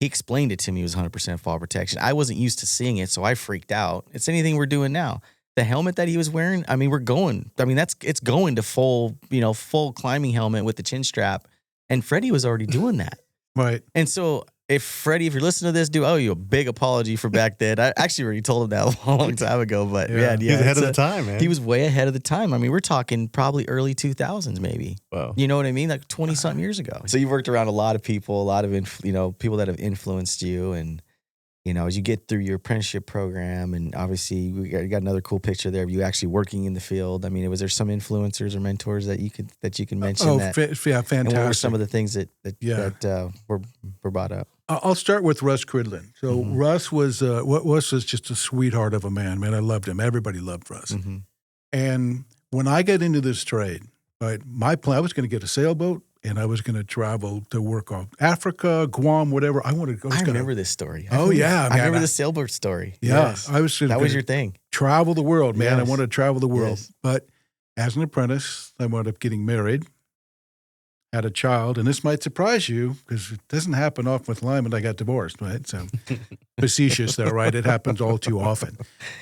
S2: He explained it to me. It was 100% fall protection. I wasn't used to seeing it, so I freaked out. It's anything we're doing now. The helmet that he was wearing, I mean, it's going to full climbing helmet with the chin strap. And Freddie was already doing that.
S3: Right.
S2: And so if you're listening to this, dude, I owe you a big apology for back then. I actually already told him that a long time ago, but yeah.
S1: He was ahead of the time, man.
S2: He was way ahead of the time. I mean, we're talking probably early 2000s, maybe.
S1: Wow.
S2: You know what I mean? Like 20-something years ago. So you've worked around a lot of people, a lot of, people that have influenced you. And, as you get through your apprenticeship program, and obviously you got another cool picture there of you actually working in the field. I mean, was there some influencers or mentors that you can mention?
S3: Yeah, fantastic.
S2: And what were some of the things that were brought up?
S3: I'll start with Russ Cridlin. So Russ was just a sweetheart of a man. Man, I loved him. Everybody loved Russ. Mm-hmm. And when I got into this trade, right, my plan, I was going to get a sailboat, and I was going to travel to work on Africa, Guam, whatever. I wanted to go.
S2: I remember this story.
S3: I
S2: remember the sailboat story.
S3: Yeah,
S2: yes.
S3: That was
S2: your thing.
S3: Travel the world, man.
S2: Yes.
S3: I wanted to travel the world.
S2: Yes.
S3: But as an apprentice, I wound up getting married, had a child, and this might surprise you because it doesn't happen often with linemen. I got divorced, right? So facetious there, right? It happens all too often.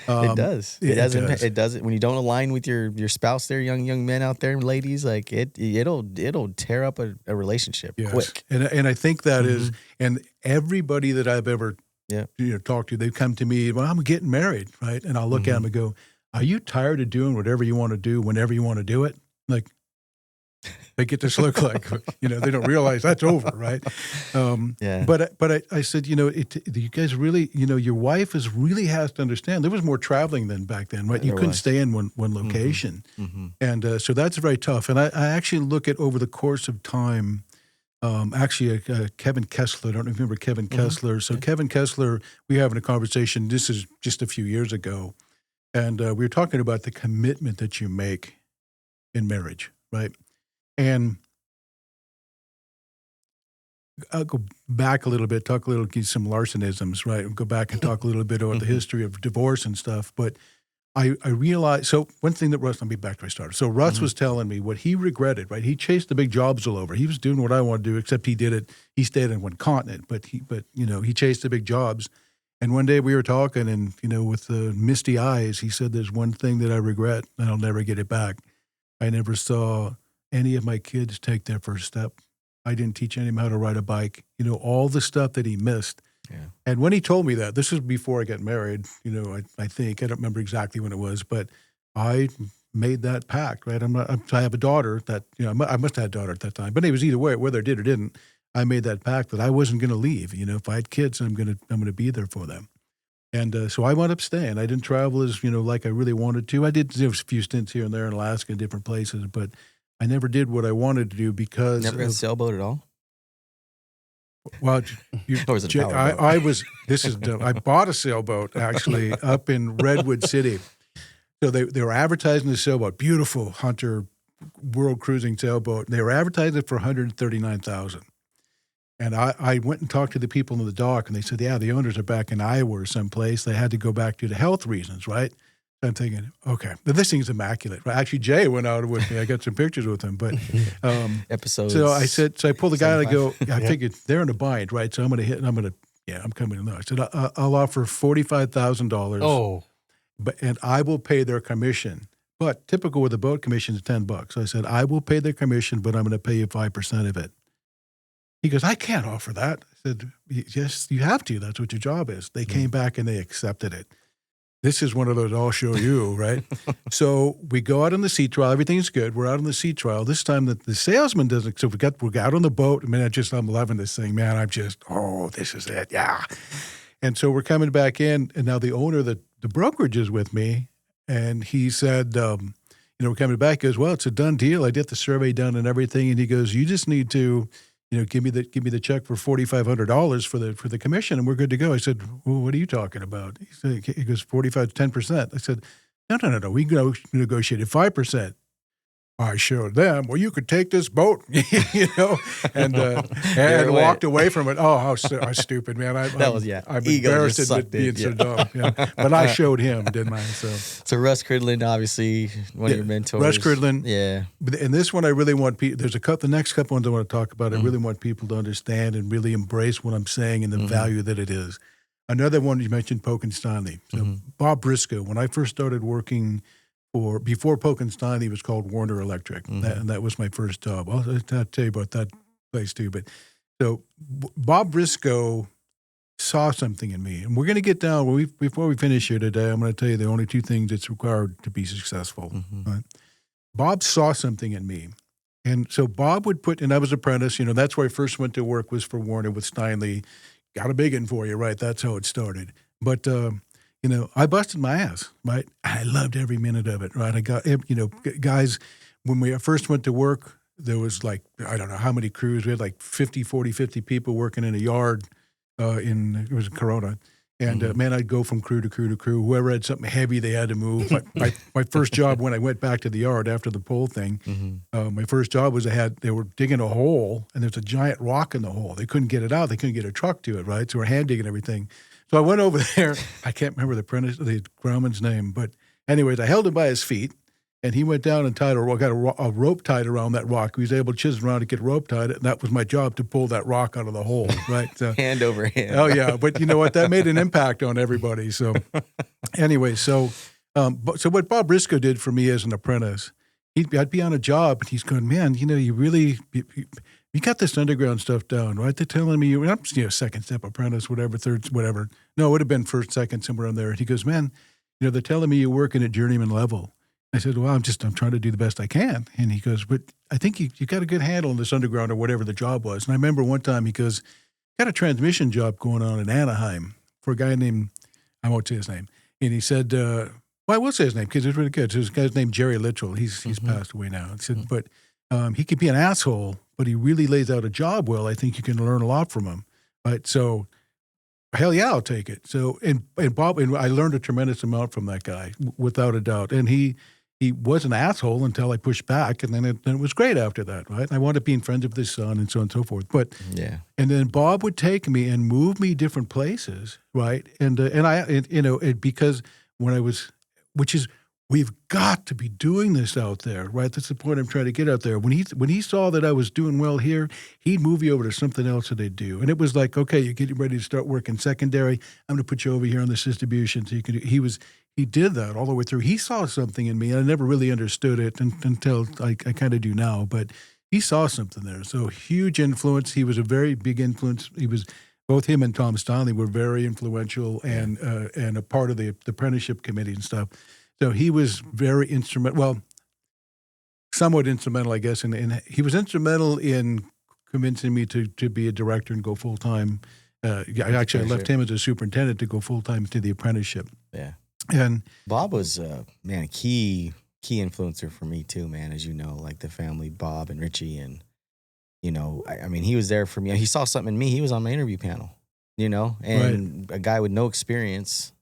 S2: It does. It does. When you don't align with your spouse, there, young men out there, ladies, like it'll tear up a relationship quick.
S3: And I think that is, and everybody that I've ever talked to, they've come to me. Well, I'm getting married, right? And I'll look at them and go, "Are you tired of doing whatever you want to do whenever you want to do it?" Like, they get this look like, they don't realize that's over, right? But I said, you guys really, your wife really has to understand. There was more traveling than back then, right? You couldn't stay in one location. Mm-hmm. And so that's very tough. And I actually look at over the course of time, Kevin Kessler, I don't remember Kevin Kessler. So Kevin Kessler, we were having a conversation, this is just a few years ago, and we were talking about the commitment that you make in marriage, right? And I'll go back a little bit, give some Larsonisms, right? Go back and talk a little bit about the history of divorce and stuff. But I realized, so one ththing that Russ, let me back to where I started. So Russ was telling me what he regretted, right? He chased the big jobs all over. He was doing what I wanted to do, except he stayed on one continent, but he chased the big jobs. And one day we were talking and, with misty eyes, he said, there's one thing that I regret and I'll never get it back. I never saw any of my kids take their first step. I didn't teach any of them how to ride a bike, all the stuff that he missed. Yeah. And when he told me that, this was before I got married, I think, I don't remember exactly when it was, but I made that pact, right? I have a daughter that, I must have had a daughter at that time, but it was either way, whether I did or didn't, I made that pact that I wasn't going to leave. If I had kids, I'm going to be there for them. And so I wound up staying. I didn't travel as, like I really wanted to. I did a few stints here and there in Alaska and different places, but I never did what I wanted to do because
S2: never got a sailboat at all.
S3: Well,
S2: or was it a
S3: I bought a sailboat actually up in Redwood City. So they were advertising the sailboat, beautiful Hunter world cruising sailboat. They were advertising it for $139,000. And I went and talked to the people in the dock, and they said, yeah, the owners are back in Iowa or someplace. They had to go back due to health reasons, right? I'm thinking, okay, but this thing's immaculate. Right? Actually, Jay went out with me. I got some pictures with him. But
S2: episodes.
S3: So I pulled the guy and I go, I figured they're in a bind, right? So I'm going to I'm coming in there. I said, I'll offer $45,000. Oh, and I will pay their commission. But typical with a boat commission is $10. So I said, I will pay their commission, but I'm going to pay you 5% of it. He goes, I can't offer that. I said, yes, you have to. That's what your job is. They came back and they accepted it. This is one of those I'll show you, right? So we go out on the sea trial. Everything's good. We're out on the sea trial. This time the salesman doesn't. So we got on the boat. I mean, I'm loving this thing, man. This is it. Yeah. And so we're coming back in. And now the owner of the brokerage is with me. And he said, we're coming back. He goes, well, it's a done deal. I did the survey done and everything. And he goes, you just need to, give me the check for $4,500 for the commission, and we're good to go. I said, well, what are you talking about? He goes, 45 to 10%. I said, no. We negotiated 5%. I showed them, well, you could take this boat, and walked away from it. Oh, how stupid, man. I'm embarrassed at being so dumb. But I showed him, didn't I?
S2: So Russ Cridlin, obviously, one of your mentors.
S3: Russ Cridlin.
S2: Yeah.
S3: And this one I really want people, there's the next couple ones I want to talk about. I really want people to understand and really embrace what I'm saying and the value that it is. Another one you mentioned, Polk & Stanley. So Bob Briscoe, when I first started working before Polk & Stanley was called Warner Electric, and that was my first job. I'll tell you about that place too. But so Bob Briscoe saw something in me, and we're going to get down. Before we finish here today, I'm going to tell you the only two things that's required to be successful. Right? Bob saw something in me, and so Bob would and I was apprentice. That's where I first went to work was for Warner with Stanley. Got a big one for you, right? That's how it started. But I busted my ass, right? I loved every minute of it, right? I got, guys, when we first went to work, there was like, I don't know how many crews. We had like 50 people working in a yard it was Corona. And, man, I'd go from crew to crew to crew. Whoever had something heavy they had to move. My first job when I went back to the yard after the pole thing, my first job was they were digging a hole, and there's a giant rock in the hole. They couldn't get it out. They couldn't get a truck to it, right? So we're hand digging everything. So I went over there. I can't remember the groundman's name, but anyways, I held him by his feet, and he went down and got a rope tied around that rock. He was able to chisel around to get rope tied, and that was my job, to pull that rock out of the hole, right? So,
S2: hand over hand.
S3: Oh, yeah, but you know what? That made an impact on everybody. So anyway, so what Bob Briscoe did for me as an apprentice, I'd be on a job, and he's going, man, you got this underground stuff down, right? They're telling me I'm second step apprentice, whatever, third, whatever. No, it would have been first, second, somewhere in there. And he goes, man, they're telling me you're working at journeyman level. I said, well, I'm trying to do the best I can. And he goes, but I think you got a good handle on this underground or whatever the job was. And I remember one time he goes, got a transmission job going on in Anaheim for a guy named, I won't say his name. And he said, well, I will say his name because it's really good. So this guy's named Jerry Littrell. He's passed away now. He said, but he could be an asshole, but he really lays out a job well. I think you can learn a lot from him. Right? So, hell yeah, I'll take it. So, and Bob, and I learned a tremendous amount from that guy, without a doubt. And he was an asshole until I pushed back, and then it was great after that, right? I wound up being friends with his son and so on and so forth. But yeah, and then Bob would take me and move me different places, right? And because when I was, which is, we've got to be doing this out there, right? That's the point I'm trying to get out there. When he saw that I was doing well here, he'd move you over to something else that they'd do. And it was like, okay, you're getting ready to start working secondary. I'm going to put you over here on this distribution. So you can do. He did that all the way through. He saw something in me, and I never really understood it until I kind of do now. But he saw something there. So huge influence. He was a very big influence. Both him and Tom Stanley were very influential and a part of the apprenticeship committee and stuff. So he was very instrumental. Well, somewhat instrumental, I guess. And he was instrumental in convincing me to be a director and go full time. I left him as a superintendent to go full time to the apprenticeship. Yeah. And
S2: Bob was a key influencer for me too, man. As you know, like the family, Bob and Richie, and I mean, he was there for me. He saw something in me. He was on my interview panel, and a guy with no experience,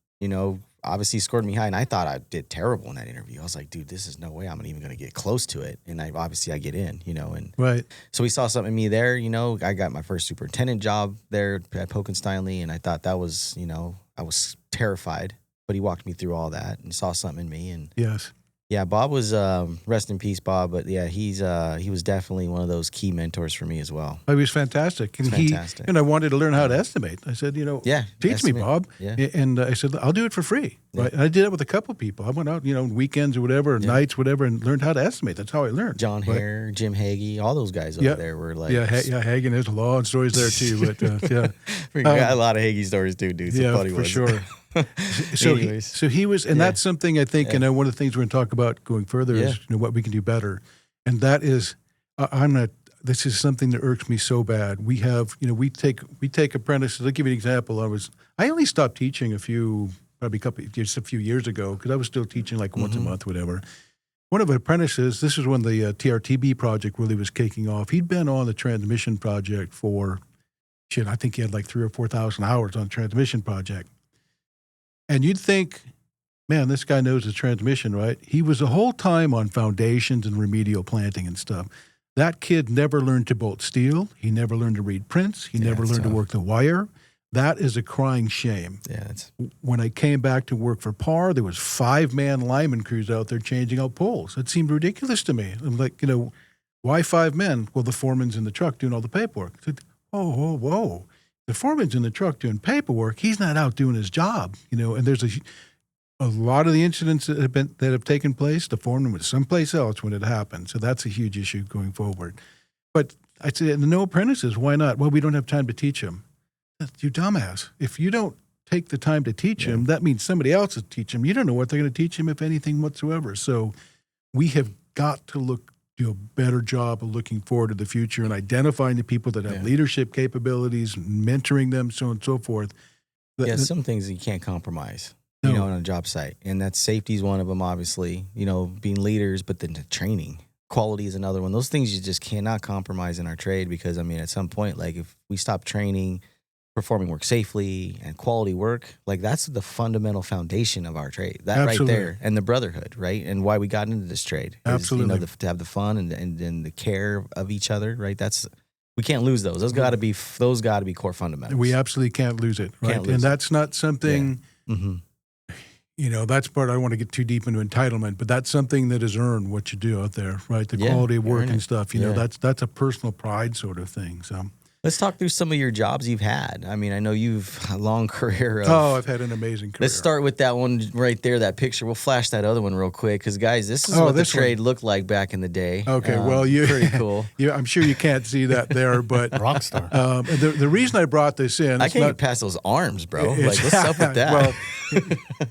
S2: obviously scored me high, and I thought I did terrible in that interview. I was like, dude, this is no way I'm even going to get close to it. And I get in, and
S3: right.
S2: So he saw something in me there, I got my first superintendent job there at Polk & Stanley, and I thought that was, I was terrified, but he walked me through all that and saw something in me. And
S3: yes.
S2: Yeah, Bob was, rest in peace, Bob, but yeah, he was definitely one of those key mentors for me as well.
S3: He was fantastic. And
S2: fantastic.
S3: And I wanted to learn how to estimate. I said, teach me, Bob.
S2: Yeah.
S3: And I said, I'll do it for free. Yeah. Right? And I did it with a couple people. I went out, weekends or whatever, or nights, whatever, and learned how to estimate. That's how I learned.
S2: John Hare, Jim Hagee, all those guys over there were like...
S3: Hagen, there's a lot of stories there too. But
S2: we got a lot of Hagee stories too, dude. Some funny
S3: for
S2: ones.
S3: sure. So he was, and that's something I think, and one of the things we're going to talk about going further is what we can do better, and that is, this is something that irks me so bad. We have, we take apprentices. I'll give you an example. I only stopped teaching a few years ago because I was still teaching like once a month, whatever. One of the apprentices, this is when the TRTB project really was kicking off. He'd been on the transmission project for, I think he had like 3,000 or 4,000 hours on the transmission project. And you'd think, man, this guy knows the transmission, right? He was the whole time on foundations and remedial planting and stuff. That kid never learned to bolt steel. He never learned to read prints. He never learned to work the wire. That is a crying shame.
S2: Yeah,
S3: when I came back to work for PAR, there was 5-man lineman crews out there changing out poles. It seemed ridiculous to me. I'm like, why 5 men? Well, the foreman's in the truck doing all the paperwork. I said, whoa. The foreman's in the truck doing paperwork. He's not out doing his job, and there's a lot of the incidents that have taken place, the foreman was someplace else when it happened. So that's a huge issue going forward. But I said, no apprentices, why not? Well, we don't have time to teach them. You dumbass. If you don't take the time to teach them, that means somebody else will teach them. You don't know what they're going to teach them, if anything whatsoever. So we have got to do a better job of looking forward to the future and identifying the people that have leadership capabilities, mentoring them, so on and so forth.
S2: Some things you can't compromise. On a job site. And that safety is one of them, obviously, being leaders, but then the training. Quality is another one. Those things you just cannot compromise in our trade because, at some point, like if we stop training, performing work safely and quality work, like that's the fundamental foundation of our trade. That
S3: Absolutely.
S2: Right there. And the brotherhood, right? And why we got into this trade.
S3: Absolutely.
S2: To have the fun and the care of each other, right? We can't lose those. Those got to be core fundamentals.
S3: We absolutely can't lose it, right? And that's not something... Yeah. Mm-hmm. That's part I don't want to get too deep into entitlement, but that's something that is earned what you do out there, right? The quality of work and stuff. That's a personal pride sort of thing. So
S2: let's talk through some of your jobs you've had. I know you've a long career.
S3: I've had an amazing career.
S2: Let's start with that one right there, that picture. We'll flash that other one real quick because, guys, this is what the trade looked like back in the day.
S3: Okay,
S2: pretty cool.
S3: I'm sure you can't see that there, but
S1: Rockstar.
S3: The reason I brought this in,
S2: I can't get past those arms, bro. What's up with that?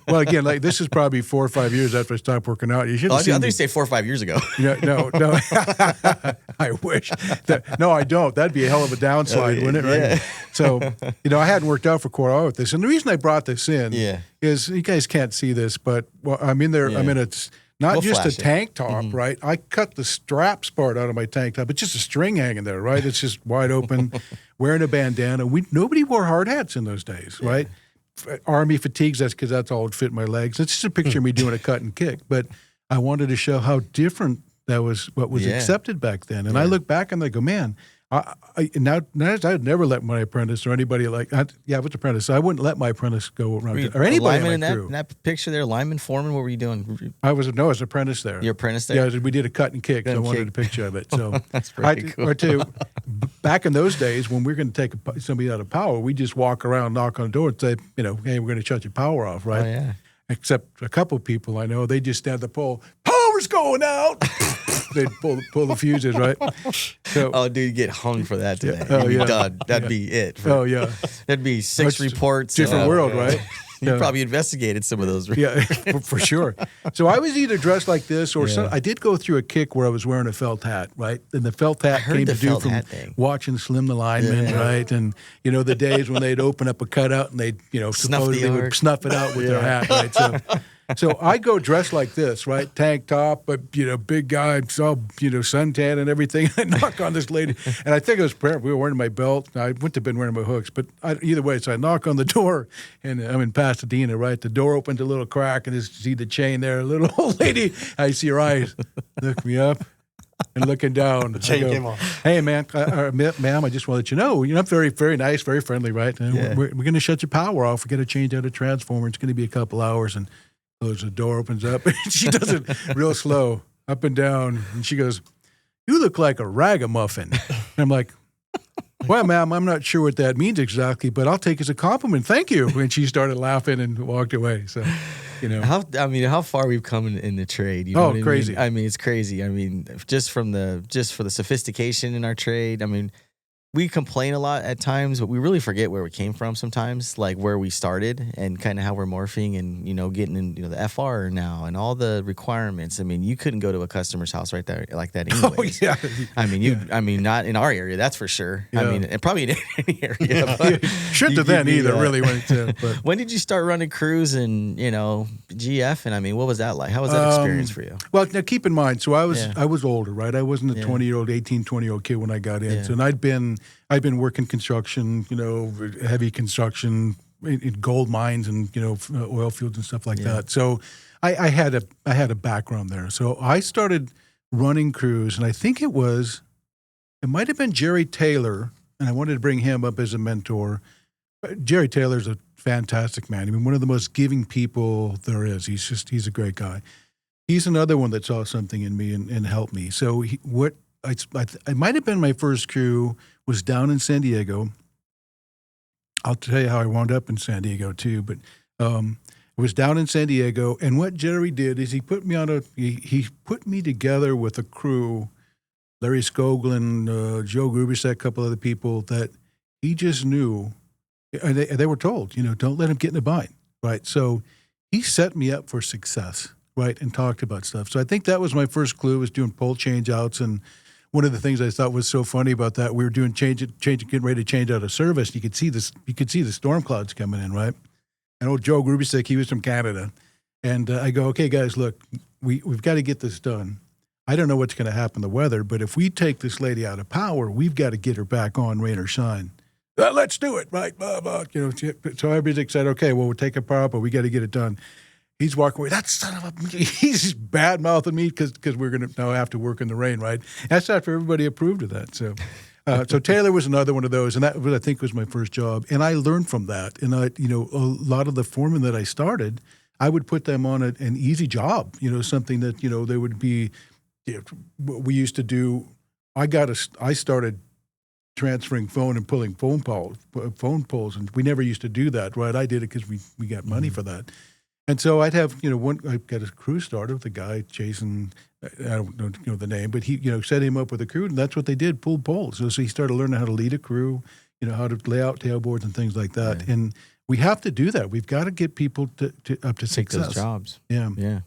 S3: Well, again, like this is probably 4 or 5 years after I stopped working out. You should.
S2: I think you say 4 or 5 years ago.
S3: No. I wish. No, I don't. That'd be a hell of a downslide, wouldn't it? Right. Yeah. So, I hadn't worked out for quite a while with this, and the reason I brought this in is you guys can't see this, but I'm in there. Yeah. It's not just a tank top, right? I cut the straps part out of my tank top. It's just a string hanging there, right? It's just wide open, wearing a bandana. Nobody wore hard hats in those days, right? Army fatigues, that's because that's all would fit my legs. It's just a picture of me doing a cut and kick. But I wanted to show how different that was, what was accepted back then. And I look back and I go, man, I'd never let my apprentice or anybody what's apprentice? I wouldn't let my apprentice go around or anybody in my crew.
S2: In that picture there, lineman, foreman, what were you doing?
S3: I was an apprentice there.
S2: You're apprentice there?
S3: Yeah, we did a cut and kick. So I wanted a picture of it. So
S2: that's pretty cool.
S3: Or two, back in those days when we were going to take somebody out of power, we just walk around, knock on the door and say, hey, we're going to shut your power off, right?
S2: Oh, yeah.
S3: Except a couple of people I know, they just stand at the pole, power's going out. They'd pull the fuses, right? So,
S2: dude, you get hung for that today.
S3: Yeah.
S2: Done. That'd be it. That'd be 6 reports.
S3: Different world, right?
S2: You probably investigated some of those.
S3: Yeah, for sure. So I was either dressed like this or I did go through a kick where I was wearing a felt hat, right? And the felt hat came to do from watching Slim the Lineman, right? And, the days when they'd open up a cutout and they'd, supposedly would snuff it out with their hat, right? So I go dressed like this, right? Tank top, but, big guy, all, suntan and everything. I knock on this lady, and I think it was we were wearing my belt. I wouldn't have been wearing my hooks, but either way, so I knock on the door, and I'm in Pasadena, right? The door opens a little crack, and just see the chain there. A little old lady, I see her eyes look me up and looking down.
S1: The chain came off.
S3: Hey, man, ma'am, I just want to let you know, I'm very, very nice, very friendly, right? And we're going to shut your power off. We're going to change out a transformer. It's going to be a couple hours, and the door opens up, and she does it real slow, up and down, and she goes, "You look like a ragamuffin." And I'm like, "Well, ma'am, I'm not sure what that means exactly, but I'll take it as a compliment. Thank you." And she started laughing and walked away. So,
S2: how far we've come in the trade. You know what
S3: crazy.
S2: I mean, it's crazy. I mean, just for the sophistication in our trade. I mean, we complain a lot at times, but we really forget where we came from sometimes, like where we started and kind of how we're morphing and, getting in, the FR now and all the requirements. I mean, you couldn't go to a customer's house right there like that anyways.
S3: Oh, yeah.
S2: I mean, not in our area, that's for sure. Yeah. I mean, and probably in any area. But
S3: shouldn't have been either, really.
S2: When did you start running crews and, GF? And I mean, what was that like? How was that experience for you?
S3: Well, now keep in mind, so I was older, right? I wasn't a 20-year-old, 18, 20-year-old kid when I got in. Yeah. So, and I'd been working construction, heavy construction, in gold mines and oil fields and stuff like that. So I had a background there. So I started running crews, and I think it might have been Jerry Taylor, and I wanted to bring him up as a mentor. Jerry Taylor's a fantastic man. I mean, one of the most giving people there is. He's a great guy. He's another one that saw something in me and helped me. So it might have been my first crew was down in San Diego. I'll tell you how I wound up in San Diego too, but it was down in San Diego. And what Jerry did is he put me together with a crew, Larry Skoglund, Joe Grubisek, a couple other people that he just knew, and they were told, don't let him get in a bind, right? So he set me up for success, right, and talked about stuff. So I think that was my first clue, was doing pole change-outs. And one of the things I thought was so funny about that, we were doing getting ready to change out a service. You could see the storm clouds coming in, right? And old Joe Grubisek, he was from Canada. And I go, okay, guys, look, we've got to get this done. I don't know what's going to happen to the weather, but if we take this lady out of power, we've got to get her back on, rain or shine. Let's do it, right? Blah, blah. So everybody's said, okay, well, we'll take her power, but we got to get it done. He's walking away. That son of a... He's bad-mouthing me because we're going to now have to work in the rain, right? That's after everybody approved of that. So so Taylor was another one of those, and that I think was my first job. And I learned from that. And a lot of the foremen that I started, I would put them on an easy job, something that, they would be... what we used to do, I started transferring phone and pulling phone poles, and we never used to do that, right? I did it because we got money for that. And so I'd have, I got a crew started with a guy, Jason, I don't know the name, but he, set him up with a crew, and that's what they did, pull poles. So he started learning how to lead a crew, how to lay out tailboards and things like that. Right. And we have to do that. We've got to get people to up to
S2: take
S3: success.
S2: Those jobs.
S3: Yeah.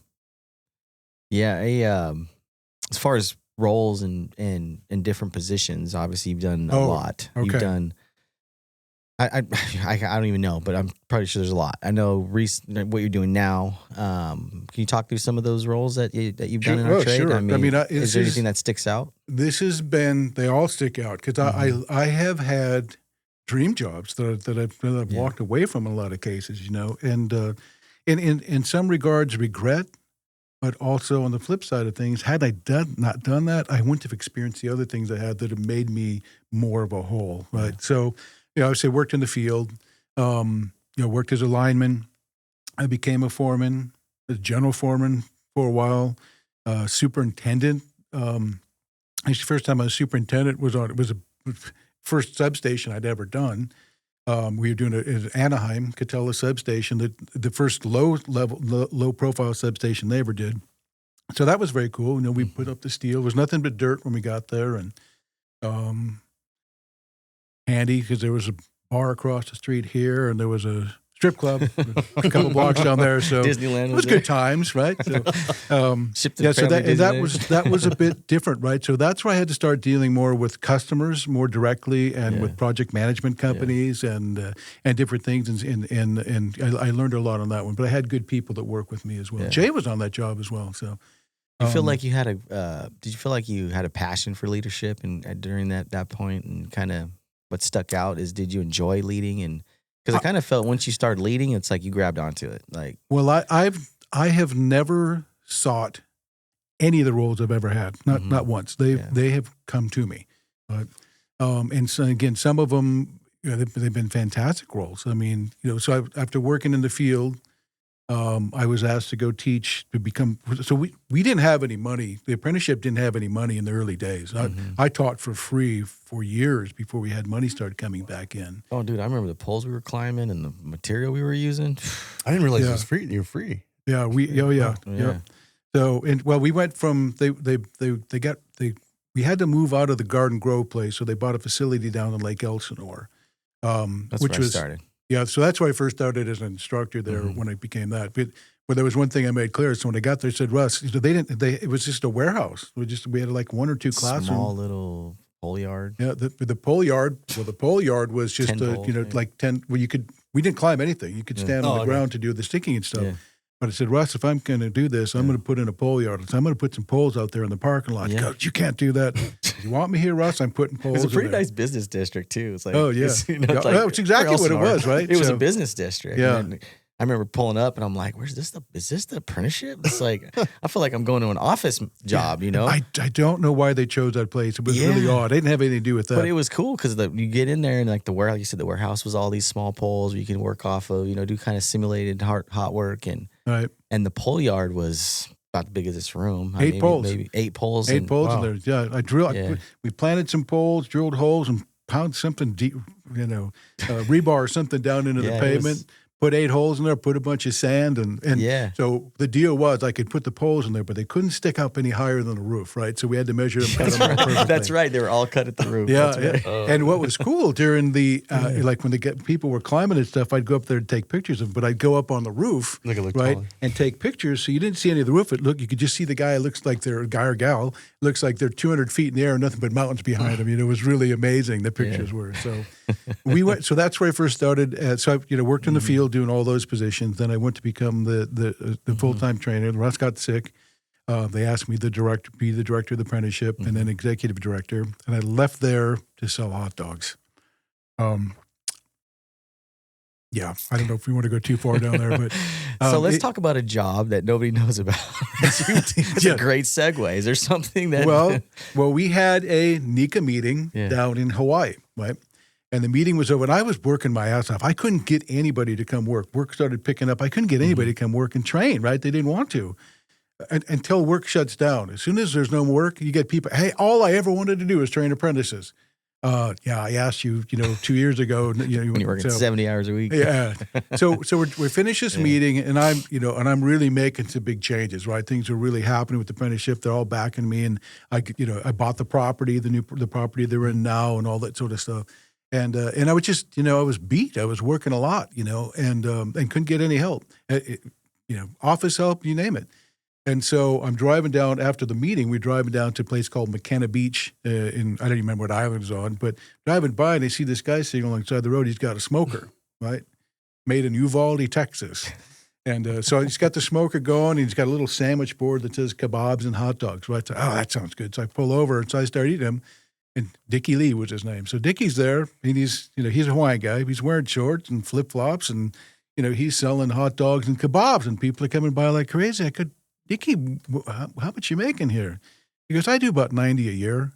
S2: As far as roles and different positions, obviously you've done a lot.
S3: Okay.
S2: You've done. I don't even know, but I'm probably sure there's a lot. I know what you're doing now. Can you talk through some of those roles that you've done in our trade?
S3: Sure.
S2: I mean, is there anything that sticks out?
S3: They all stick out because I have had dream jobs that I've walked away from in a lot of cases, and in some regards regret. But also on the flip side of things, had I not done that, I wouldn't have experienced the other things I had that have made me more of a whole, right? Yeah. So, I would say worked in the field, worked as a lineman. I became a foreman, a general foreman for a while, superintendent. Actually, the first time I was superintendent was a first substation I'd ever done. We were doing it at Anaheim, Catella substation, the first low profile substation they ever did. So that was very cool. We put up the steel. It was nothing but dirt when we got there, and handy because there was a bar across the street here, and there was a strip club a couple blocks down there. So
S2: Disneyland
S3: it was good times, right? So, that was a bit different, right? So that's where I had to start dealing more with customers more directly and with project management companies and different things. And I learned a lot on that one. But I had good people that work with me as well. Yeah. Jay was on that job as well. So
S2: you feel like you had did you feel like you had a passion for leadership and during that point, and kind of what stuck out is, did you enjoy leading? And because I kind of felt once you started leading, it's like you grabbed onto it. Like,
S3: well, I have never sought any of the roles I've ever had. Not once. They have come to me. And so again, some of them they've been fantastic roles. I mean, so after working in the field, I was asked to go teach to become. So we didn't have any money. The apprenticeship didn't have any money in the early days. I taught for free for years before we had money started coming back in.
S2: Oh, dude, I remember the poles we were climbing and the material we were using.
S1: I didn't realize it was free. You're free.
S3: Yeah, yeah. So we went from we had to move out of the Garden Grove place, so they bought a facility down in Lake Elsinore.
S2: That's where I started.
S3: Yeah, so that's why I first started as an instructor there when I became that. But there was one thing I made clear. So when I got there, I said, Russ, it was just a warehouse. We had like one or two classrooms.
S2: Small little pole yard.
S3: Yeah, the pole yard. Well, the pole yard was just like 10. Well, we didn't climb anything. You could stand on the ground to do the sticking and stuff. Yeah. But I said, Russ, if I'm going to do this, I'm going to put in a pole yard. So I'm going to put some poles out there in the parking lot. He goes, you can't do that. You want me here, Russ? I'm putting poles.
S2: It's a pretty
S3: in there.
S2: nice business district too. It's like,
S3: oh yeah,
S2: it's
S3: that's exactly what it was, right?
S2: It was a business district.
S3: Yeah.
S2: And I remember pulling up and I'm like, is this the apprenticeship? It's like, I feel like I'm going to an office job, you know?
S3: I don't know why they chose that place. It was really odd. It didn't have anything to do with that.
S2: But it was cool because you get in there and like the warehouse, you said the warehouse was all these small poles where you can work off of, do kind of simulated hot work. And the pole yard was about the big as this room.
S3: Eight poles.
S2: Maybe 8 poles.
S3: 8 poles in there. Yeah, we planted some poles, drilled holes, and pounded something deep, rebar or something down into the pavement. Put 8 holes in there, put a bunch of sand, and so the deal was I could put the poles in there, but they couldn't stick up any higher than the roof, right? So we had to measure them. Cut them perfectly.
S2: That's right. They were all cut at the roof.
S3: Yeah,
S2: right.
S3: And what was cool during the like when people were climbing and stuff, I'd go up there and take pictures of them, but I'd go up on the roof, right, and take pictures. So you didn't see any of the roof. You could just see the guy. It looks like they're a guy or gal. Looks like they're 200 feet in the air, and nothing but mountains behind them. It was really amazing. The pictures were. So we went. So that's where I first started. So I worked in the field doing all those positions. Then I went to become the full-time trainer. Russ got sick. They asked me be the director of the apprenticeship and then executive director. And I left there to sell hot dogs. Yeah, I don't know if we want to go too far down there, but
S2: so let's talk about a job that nobody knows about. It's a great segue. Is there something that?
S3: Well, we had a NECA meeting down in Hawaii, right? And the meeting was over, and I was working my ass off. I couldn't get anybody to come work. Work started picking up. I couldn't get anybody to come work and train, right? They didn't want to until work shuts down. As soon as there's no work, you get people, hey, all I ever wanted to do is train apprentices. I asked you, 2 years ago.
S2: When you're working 70 hours a week.
S3: Yeah. So we finished this meeting, and I'm really making some big changes, right? Things are really happening with the apprenticeship. They're all backing me, and I bought the property, the property they're in now, and all that sort of stuff. And I was just, I was beat. I was working a lot, and couldn't get any help. Office help, you name it. And so I'm driving down after the meeting. We're driving down to a place called McKenna Beach I don't even remember what island it's on, but driving by and I see this guy sitting alongside the road. He's got a smoker, right? Made in Uvalde, Texas. And so he's got the smoker going. And he's got a little sandwich board that says kebabs and hot dogs. So I thought, that sounds good. So I pull over and so I start eating them. And Dickie Lee was his name. So Dickie's there, and he's a Hawaiian guy. He's wearing shorts and flip-flops, and, he's selling hot dogs and kebabs, and people are coming by like crazy. I could, Dickie, how much you making here? He goes, I do about 90 a year.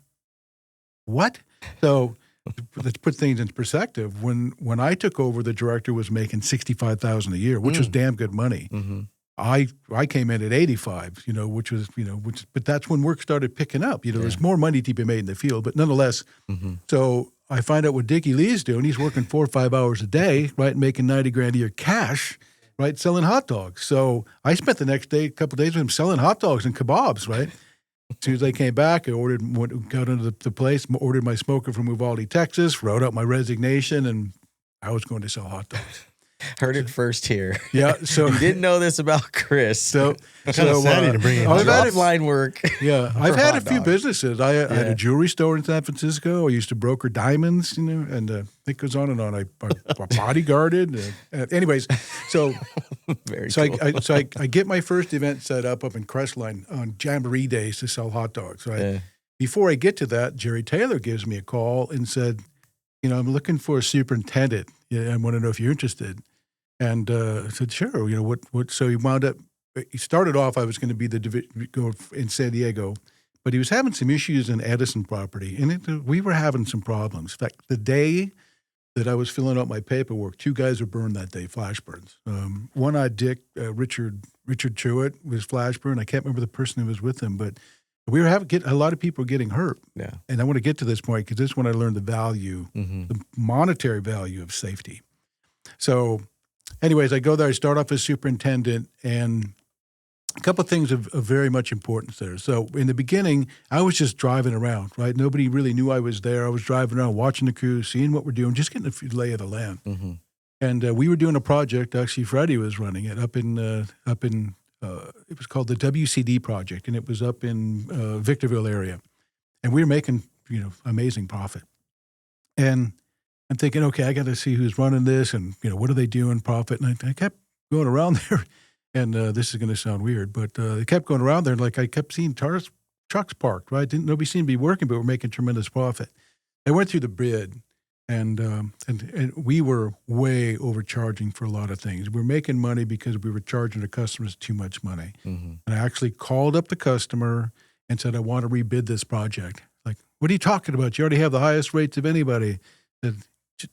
S3: What? So let's put things in perspective. When I took over, the director was making $65,000 a year, which was damn good money. Mm-hmm. I came in at 85, but that's when work started picking up. There's more money to be made in the field, but nonetheless. Mm-hmm. So I find out what Dickie Lee's doing. He's working 4 or 5 hours a day, right, making $90,000 a year cash, right, selling hot dogs. So I spent the next day, a couple of days with him selling hot dogs and kebabs, right. As soon as I came back, I got into the place, ordered my smoker from Uvalde, Texas, wrote out my resignation, and I was going to sell hot dogs.
S2: Heard it first here.
S3: Yeah, so
S2: you didn't know this about Chris.
S1: So sad to bring in
S2: offline work.
S3: Yeah, I've had a few businesses. I had a jewelry store in San Francisco. I used to broker diamonds, and it goes on and on. I bodyguarded. Anyways, so
S2: Very
S3: so
S2: cool.
S3: I get my first event set up in Crestline on Jamboree Days to sell hot dogs. Right. Yeah. Before I get to that, Jerry Taylor gives me a call and said, I'm looking for a superintendent. I want to know if you're interested. And I said, sure. What? So he wound up. He started off. I was going to be go in San Diego, but he was having some issues in Edison property, and we were having some problems. In fact, the day that I was filling out my paperwork, 2 guys were burned that day, flash burns. One-eyed Dick, Richard Truitt was flash burned. I can't remember the person who was with him, but we were a lot of people getting hurt. Yeah. And I want to get to this point because this is when I learned the value, the monetary value of safety. So anyways, I go there, I start off as superintendent, and a couple of things of very much importance there. So in the beginning, I was just driving around, right? Nobody really knew I was there. I was driving around, watching the crew, seeing what we're doing, just getting a lay of the land. Mm-hmm. And we were doing a project, actually Freddie was running it, up in it was called the WCD project, and it was up in Victorville area. And we were making, amazing profit. And I'm thinking, okay, I got to see who's running this and, what are they doing, profit? And I kept going around there. And this is going to sound weird, but they kept going around there. And like I kept seeing trucks parked, right? Nobody seemed to be working, but we're making tremendous profit. I went through the bid, and we were way overcharging for a lot of things. We were making money because we were charging the customers too much money. Mm-hmm. And I actually called up the customer and said, I want to rebid this project. Like, what are you talking about? You already have the highest rates of anybody. Said,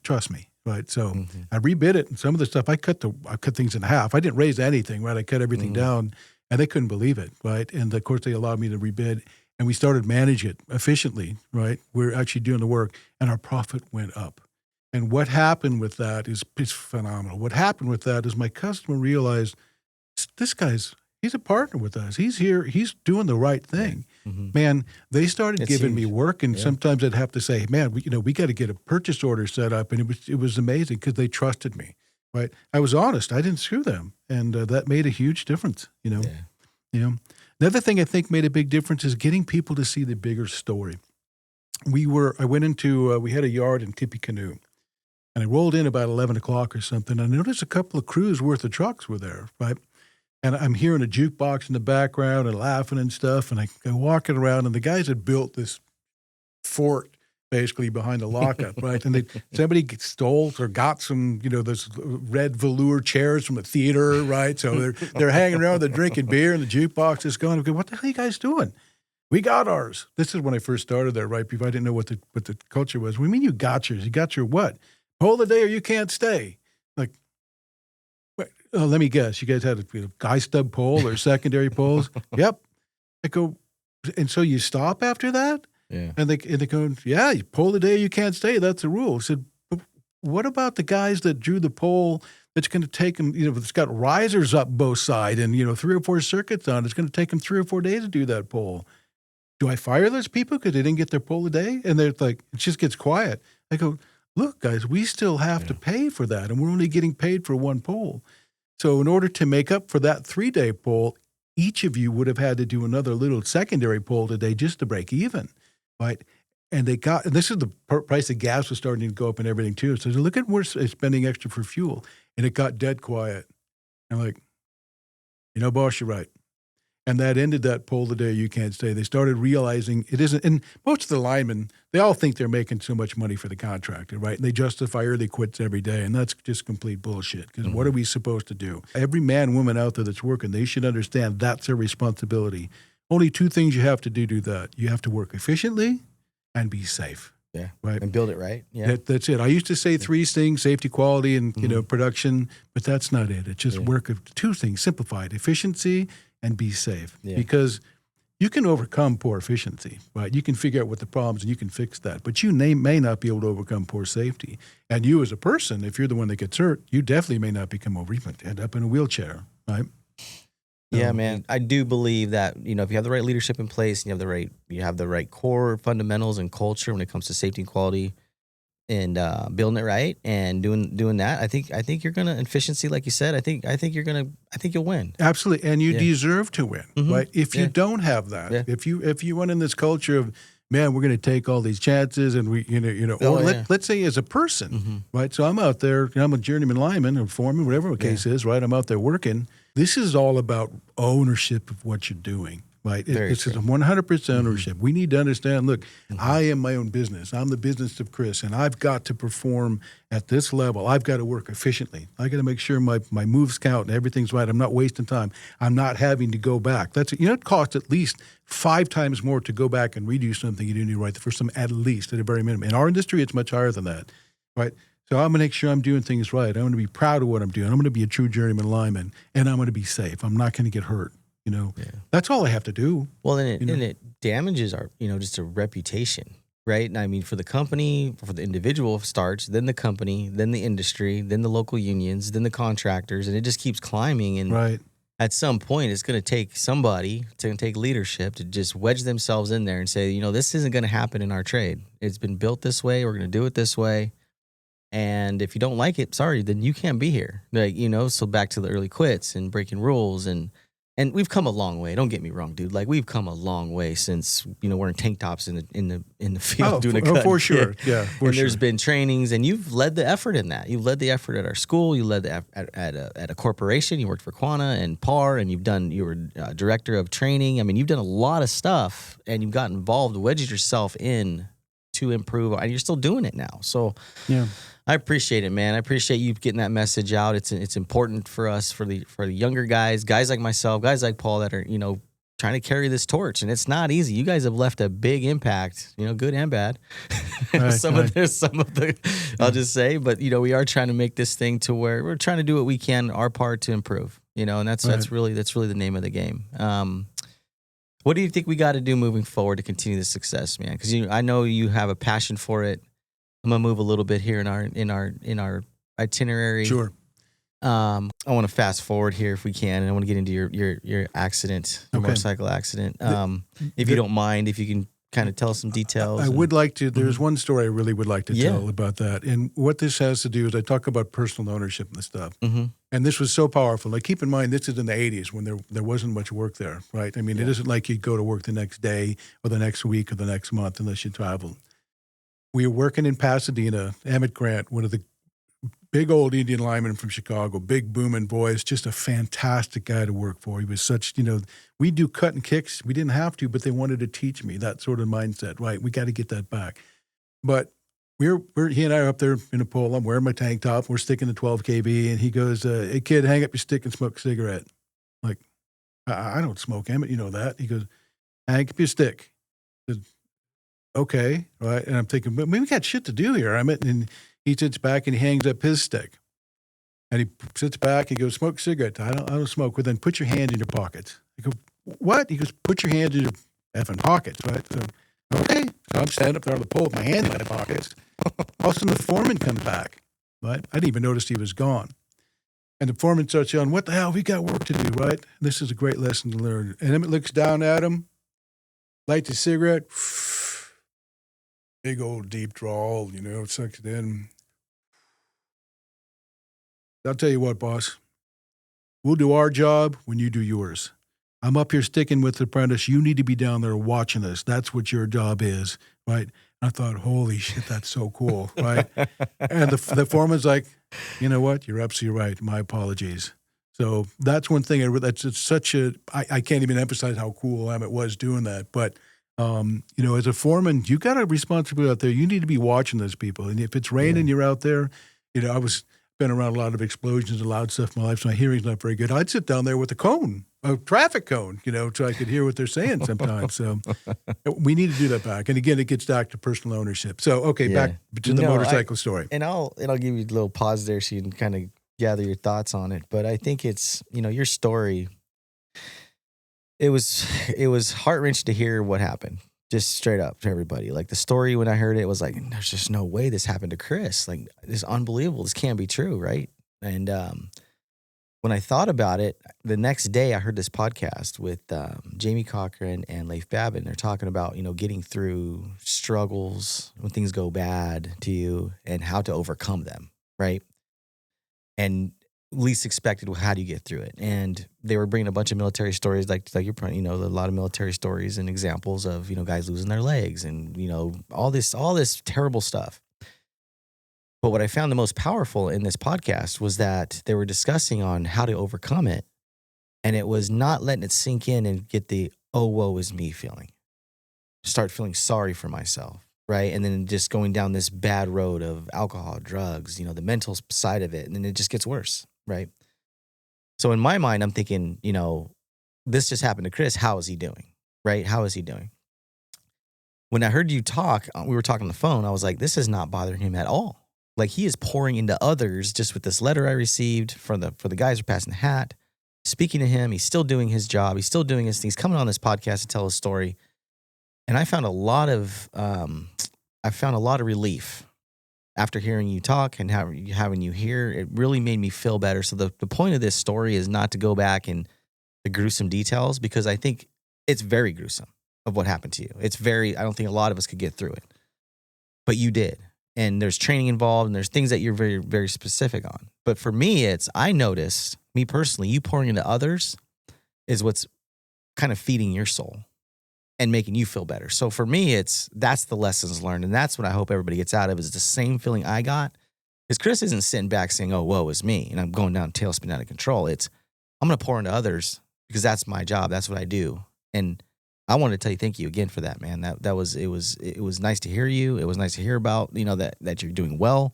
S3: trust me. Right. So I rebid it. And some of the stuff, I cut things in half. I didn't raise anything. Right. I cut everything down, and they couldn't believe it. Right. And of course, they allowed me to rebid, and we started managing it efficiently. Right. We're actually doing the work, and our profit went up. And what happened with that is phenomenal. What happened with that is my customer realized this he's a partner with us. He's here. He's doing the right thing. Mm-hmm. Man, they started giving me work, and sometimes I'd have to say, man, we got to get a purchase order set up. And it was amazing because they trusted me, right? I was honest. I didn't screw them. And that made a huge difference, Another thing I think made a big difference is getting people to see the bigger story. We had a yard in Tippecanoe, and I rolled in about 11 o'clock or something. I noticed a couple of crews worth of trucks were there, right? And I'm hearing a jukebox in the background and laughing and stuff. And I go walking around, and the guys had built this fort basically behind the lockup, right? And somebody stole or got some, those red velour chairs from a theater, right? So they're hanging around, they're drinking beer, and the jukebox is going. I go, what the hell are you guys doing? We got ours. This is when I first started there, right? Before I didn't know what the culture was. What do you mean you got yours? You got your what? Hold the day or you can't stay. Like, let me guess. You guys had a guy stub pole or secondary poles? Yep. I go, and so you stop after that?
S2: Yeah.
S3: And they go, yeah, you pull the day you can't stay. That's the rule. I said, but what about the guys that drew the pole that's going to take them, it's got risers up both sides and, 3 or 4 circuits on it. It's going to take them 3 or 4 days to do that pole. Do I fire those people because they didn't get their pole a day? And they're like, it just gets quiet. I go, look, guys, we still have to pay for that, and we're only getting paid for 1 pole. So in order to make up for that 3-day pole, each of you would have had to do another little secondary pole today just to break even, right? And this is the price of gas was starting to go up and everything too. So look at we're spending extra for fuel, and it got dead quiet. I'm like, boss, you're right. And that ended that pull the day you can't stay. They started realizing it isn't, and most of the linemen, they all think they're making so much money for the contractor, right? And they justify early quits every day, and that's just complete bullshit. Because what are we supposed to do? Every man, woman out there that's working, they should understand that's their responsibility. Only 2 things you have to do that. You have to work efficiently and be safe.
S2: Yeah,
S3: right.
S2: And build it right. Yeah,
S3: that's it. I used to say 3 things: safety, quality, and production. But that's not it. It's just work of 2 things: simplified, efficiency, and be safe. Yeah. Because you can overcome poor efficiency, right? You can figure out what the problems and you can fix that. But you may not be able to overcome poor safety. And you as a person, if you're the one that gets hurt, you definitely may not become over. You might end up in a wheelchair, right?
S2: Yeah, man. I do believe that, if you have the right leadership in place and you have the right core fundamentals and culture when it comes to safety and quality and building it right and doing that, I think you're gonna efficiency, like you said. I think you'll win.
S3: Absolutely, and you deserve to win, right? If you don't have that, if you went in this culture of, man, we're going to take all these chances, and let's say as a person, right? So I'm out there, I'm a journeyman lineman or foreman, whatever the case is, right? I'm out there working. This is all about ownership of what you're doing. Right. It's 100% ownership. We need to understand, look, I am my own business. I'm the business of Chris, and I've got to perform at this level. I've got to work efficiently. I got to make sure my moves count and everything's right. I'm not wasting time. I'm not having to go back. It costs at least 5 times more to go back and redo something you didn't do right the first time, at least, at a very minimum. In our industry, it's much higher than that, right? So I'm going to make sure I'm doing things right. I'm going to be proud of what I'm doing. I'm going to be a true journeyman lineman, and I'm going to be safe. I'm not going to get hurt. That's all I have to do.
S2: Well, and it damages our, just a reputation, right? And I mean, for the company, for the individual starts, then the company, then the industry, then the local unions, then the contractors, and it just keeps climbing. And at some point, it's going to take somebody to take leadership to just wedge themselves in there and say, this isn't going to happen in our trade. It's been built this way. We're going to do it this way. And if you don't like it, sorry, then you can't be here. So back to the early quits and breaking rules and And we've come a long way. Don't get me wrong, dude. Like, we've come a long way since, wearing tank tops in the field doing a cut.
S3: For sure. Yeah,
S2: and there's been trainings, and you've led the effort in that. You've led the effort at our school. You led the at a corporation. You worked for Quana and PAR, and you were director of training. I mean, you've done a lot of stuff, and you've gotten involved, wedged yourself in to improve, and you're still doing it now. So, yeah. I appreciate it, man. I appreciate you getting that message out. It's important for us, for the younger guys like myself, guys like Paul that are, trying to carry this torch. And it's not easy. You guys have left a big impact, good and bad. Some of the, I'll just say, but we are trying to make this thing to where we're trying to do what we can, our part to improve, and that's really the name of the game. What do you think we got to do moving forward to continue this success, man? Because I know you have a passion for it. I'm gonna move a little bit here in our itinerary.
S3: Sure.
S2: I want to fast forward here if we can, and I want to get into your accident, your motorcycle accident. If you don't mind, if you can kind of tell us some details.
S3: I would like to. There's one story I really would like to tell about that. And what this has to do is I talk about personal ownership and stuff. Mm-hmm. And this was so powerful. Like, keep in mind, this is in the 80s when there wasn't much work there, right? I mean, it isn't like you'd go to work the next day or the next week or the next month unless you traveled. We were working in Pasadena. Emmett Grant, one of the big old Indian linemen from Chicago, big booming voice, just a fantastic guy to work for. He was such, we do cut and kicks. We didn't have to, but they wanted to teach me that sort of mindset, right? We got to get that back. But he and I are up there in a pole. I'm wearing my tank top. We're sticking the 12 kb, and he goes, "Hey kid, hang up your stick and smoke a cigarette." I'm like, I don't smoke, Emmett. You know that. He goes, "Hang up your stick." I said, "Okay," right? And I'm thinking, but we got shit to do here, Emmett. And he sits back and he hangs up his stick. And he sits back, he goes, "Smoke a cigarette." I don't smoke. Well, then put your hand in your pockets. I go, "What?" He goes, "Put your hand in your effing pockets," right? So, okay. So I'm standing up there on the pole with my hand in my pockets. All of a sudden the foreman comes back, right? I didn't even notice he was gone. And the foreman starts yelling, "What the hell? We got work to do," right? This is a great lesson to learn. And Emmett looks down at him, lights a cigarette, big old deep drawl, sucks it in. I'll tell you what, boss. We'll do our job when you do yours. I'm up here sticking with the apprentice. You need to be down there watching us. That's what your job is, right? I thought, holy shit, that's so cool, right? And the foreman's like, "You know what? You're absolutely right. My apologies." So that's one thing. It's such a. I can't even emphasize how cool Emmett was doing that. But as a foreman, you got a responsibility out there. You need to be watching those people. And if it's raining, you're out there. I was been around a lot of explosions and loud stuff in my life, so my hearing's not very good. I'd sit down there with a traffic cone, so I could hear what they're saying sometimes. So we need to do that back. And again, it gets back to personal ownership. So, okay, back to the motorcycle story.
S2: And I'll give you a little pause there so you can kind of gather your thoughts on it. But I think it's, your story, it was heart-wrenching to hear what happened. Just straight up to everybody. Like, the story, when I heard it, was like, there's just no way this happened to Chris. Like, this is unbelievable. This can't be true, right? And when I thought about it, the next day I heard this podcast with Jamie Cochran and Leif Babin. They're talking about, getting through struggles when things go bad to you and how to overcome them, right? And least expected, how do you get through it? And they were bringing a bunch of military stories, like you're probably, a lot of military stories and examples of, guys losing their legs and, all this terrible stuff. But what I found the most powerful in this podcast was that they were discussing on how to overcome it. And it was not letting it sink in and get the, "Oh, woe is me" feeling. Start feeling sorry for myself. Right. And then just going down this bad road of alcohol, drugs, the mental side of it. And then it just gets worse. Right. So in my mind, I'm thinking, this just happened to Chris. How is he doing? Right. How is he doing? When I heard you talk, we were talking on the phone. I was like, this is not bothering him at all. Like, he is pouring into others just with this letter I received for the guys who are passing the hat, speaking to him. He's still doing his job. He's still doing his things, coming on this podcast to tell his story. And I found a lot of relief after hearing you talk and having you here. It really made me feel better. So the point of this story is not to go back and the gruesome details, because I think it's very gruesome of what happened to you. I don't think a lot of us could get through it, but you did. And there's training involved, and there's things that you're very, very specific on. But for me, I noticed, me personally, you pouring into others is what's kind of feeding your soul and making you feel better. So for me, that's the lessons learned. And that's what I hope everybody gets out of, is the same feeling I got. Because Chris isn't sitting back saying, oh, woe is me, and I'm going down tailspin out of control. It's, I'm going to pour into others because that's my job. That's what I do. And I wanted to tell you thank you again for that, man. It was nice to hear you. It was nice to hear about, that you're doing well.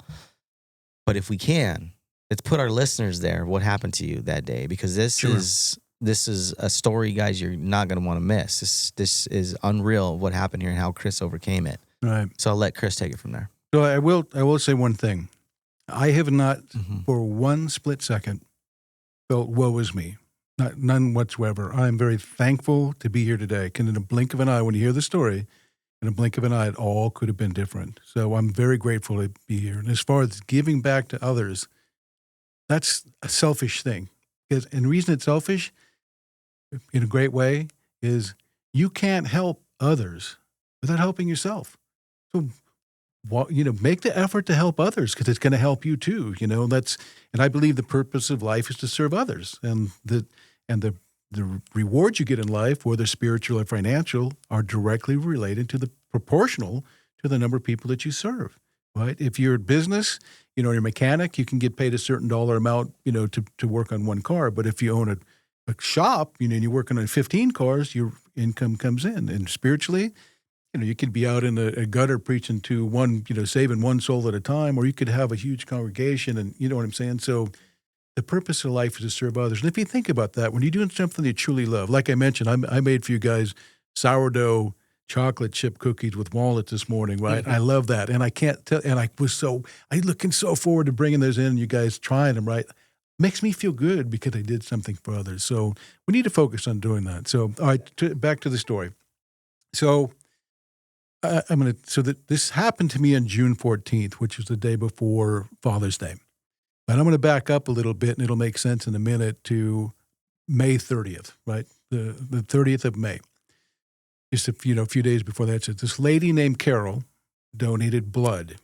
S2: But if we can, let's put our listeners there, what happened to you that day, because this is a story, guys, you're not going to want to miss. This is unreal what happened here and how Chris overcame it.
S3: Right.
S2: So I'll let Chris take it from there.
S3: So I will say one thing. I have not for one split second felt woe is me. None whatsoever. I am very thankful to be here today. Because in a blink of an eye, when you hear the story, in a blink of an eye, it all could have been different. So I'm very grateful to be here. And as far as giving back to others, that's a selfish thing. And the reason it's selfish, in a great way, is you can't help others without helping yourself. So, make the effort to help others, because it's going to help you too. And I believe the purpose of life is to serve others, and the rewards you get in life, whether spiritual or financial, are directly related to the proportional to the number of people that you serve. Right? If you're in business, you're a mechanic, you can get paid a certain dollar amount, to work on one car. But if you own a shop, and you're working on 15 cars, your income comes in. And spiritually, you could be out in a gutter preaching to one, saving one soul at a time, or you could have a huge congregation, and you know what I'm saying? So the purpose of life is to serve others. And if you think about that, when you're doing something you truly love, like I mentioned, I made for you guys sourdough chocolate chip cookies with walnuts this morning, right? I love that. And I can't tell, and I looking so forward to bringing those in and you guys trying them, right? Makes me feel good because I did something for others. So we need to focus on doing that. So, all right, back to the story. So this happened to me on June 14th, which was the day before Father's Day. And I'm going to back up a little bit, and it'll make sense in a minute, to May 30th, right? The 30th of May. Just a few days before that, so this lady named Carol donated blood.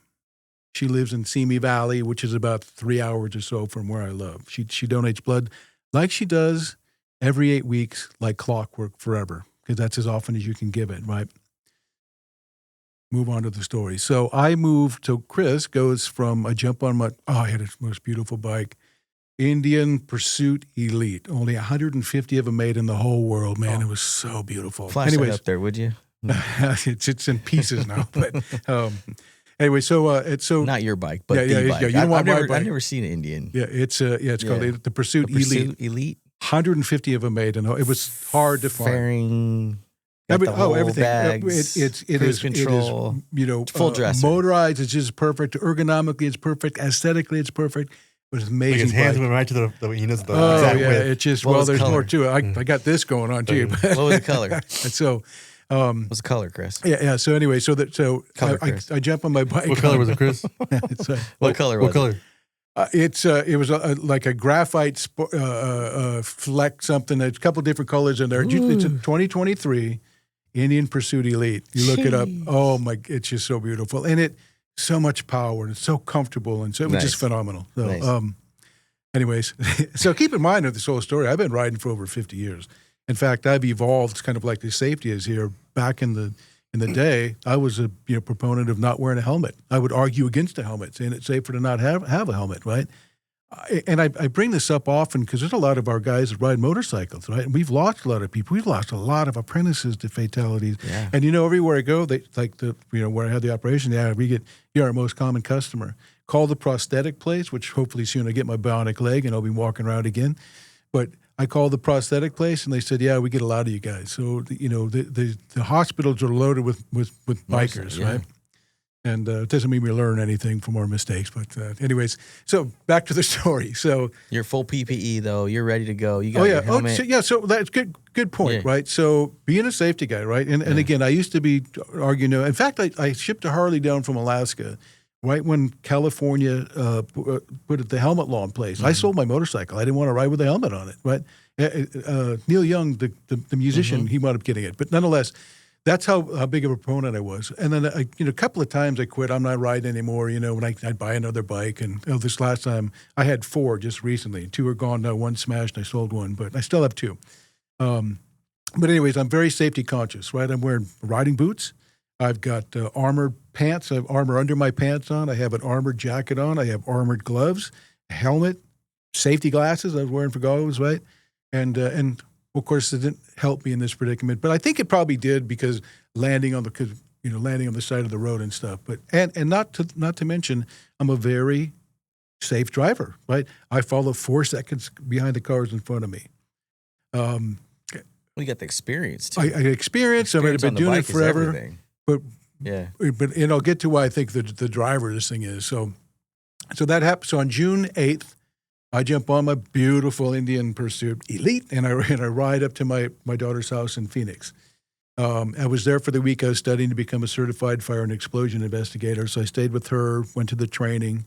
S3: She lives in Simi Valley, which is about 3 hours or so from where I live. She donates blood like she does every 8 weeks, like clockwork, forever, because that's as often as you can give it, right? Move on to the story. So I moved. So Chris goes from, I jump on I had the most beautiful bike, Indian Pursuit Elite. Only 150 of them made in the whole world, man. It was so beautiful.
S2: Flash that up there, would you?
S3: It's in pieces now. But anyway, so
S2: not your bike, but the bike.
S3: Yeah, you don't want my bike.
S2: I've never seen an Indian.
S3: Yeah, it's called the Pursuit Elite. 150 of them made, and it was hard to find.
S2: Fairing.
S3: Everything.
S2: Bags,
S3: it is
S2: control,
S3: full
S2: dress.
S3: Motorized, it's just perfect. Ergonomically, it's perfect. Aesthetically, it's perfect. It was amazing.
S1: Like his hands went right to the exact width.
S3: It's just, there's more to it. I got this going on too.
S2: What was the color?
S3: And so,
S2: what was the color, Chris?
S3: Yeah. So anyway, I jump on my bike.
S1: What color was it, Chris?
S2: What color was it?
S3: It was like a graphite fleck something. There's a couple different colors in there.
S2: Ooh.
S3: It's a 2023 Indian Pursuit Elite. You look it up. Oh my! It's just so beautiful, and it so much power, and it's so comfortable, and so it was just phenomenal. So,
S2: nice.
S3: Anyways, so keep in mind of this whole story. I've been riding for over 50 years. In fact, I've evolved kind of like the safety is here. Back in the day, I was a proponent of not wearing a helmet. I would argue against a helmet, saying it's safer to not have a helmet, right? And I bring this up often because there's a lot of our guys that ride motorcycles, right? And we've lost a lot of people. We've lost a lot of apprentices to fatalities.
S2: Yeah.
S3: And everywhere I go, they where I had the operation, you're our most common customer. Call the prosthetic place, which hopefully soon I get my bionic leg and I'll be walking around again. But I called the prosthetic place, and they said, "Yeah, we get a lot of you guys." So the hospitals are loaded with bikers, right? And it doesn't mean we learn anything from our mistakes, but anyways. So back to the story. So
S2: you're full PPE though. You're ready to go. You got your helmet.
S3: So that's good point, right? So being a safety guy, right? And again, I used to be arguing. In fact, I shipped a Harley down from Alaska. Right when California put the helmet law in place, I sold my motorcycle. I didn't want to ride with a helmet on it. Right? Neil Young, the musician, he wound up getting it. But nonetheless, that's how big of a proponent I was. And then a couple of times I quit. I'm not riding anymore. When I'd buy another bike. And this last time I had 4 just recently. 2 are gone now. 1 smashed. I sold 1, but I still have 2. But anyways, I'm very safety conscious, right? I'm wearing riding boots. I've got armored pants. I have armor under my pants on. I have an armored jacket on. I have armored gloves, a helmet, safety glasses I was wearing for goggles, right? And of course, it didn't help me in this predicament, but I think it probably did because landing on the side of the road and stuff. But and not to mention, I'm a very safe driver, right? I follow 4 seconds behind the cars in front of me.
S2: You got the experience too.
S3: I experience. I've been doing it forever. But I'll get to why I think the driver of this thing is. So that happened. So on June 8th, I jump on my beautiful Indian Pursuit Elite and I ride up to my daughter's house in Phoenix. I was there for the week. I was studying to become a certified fire and explosion investigator. So I stayed with her, went to the training.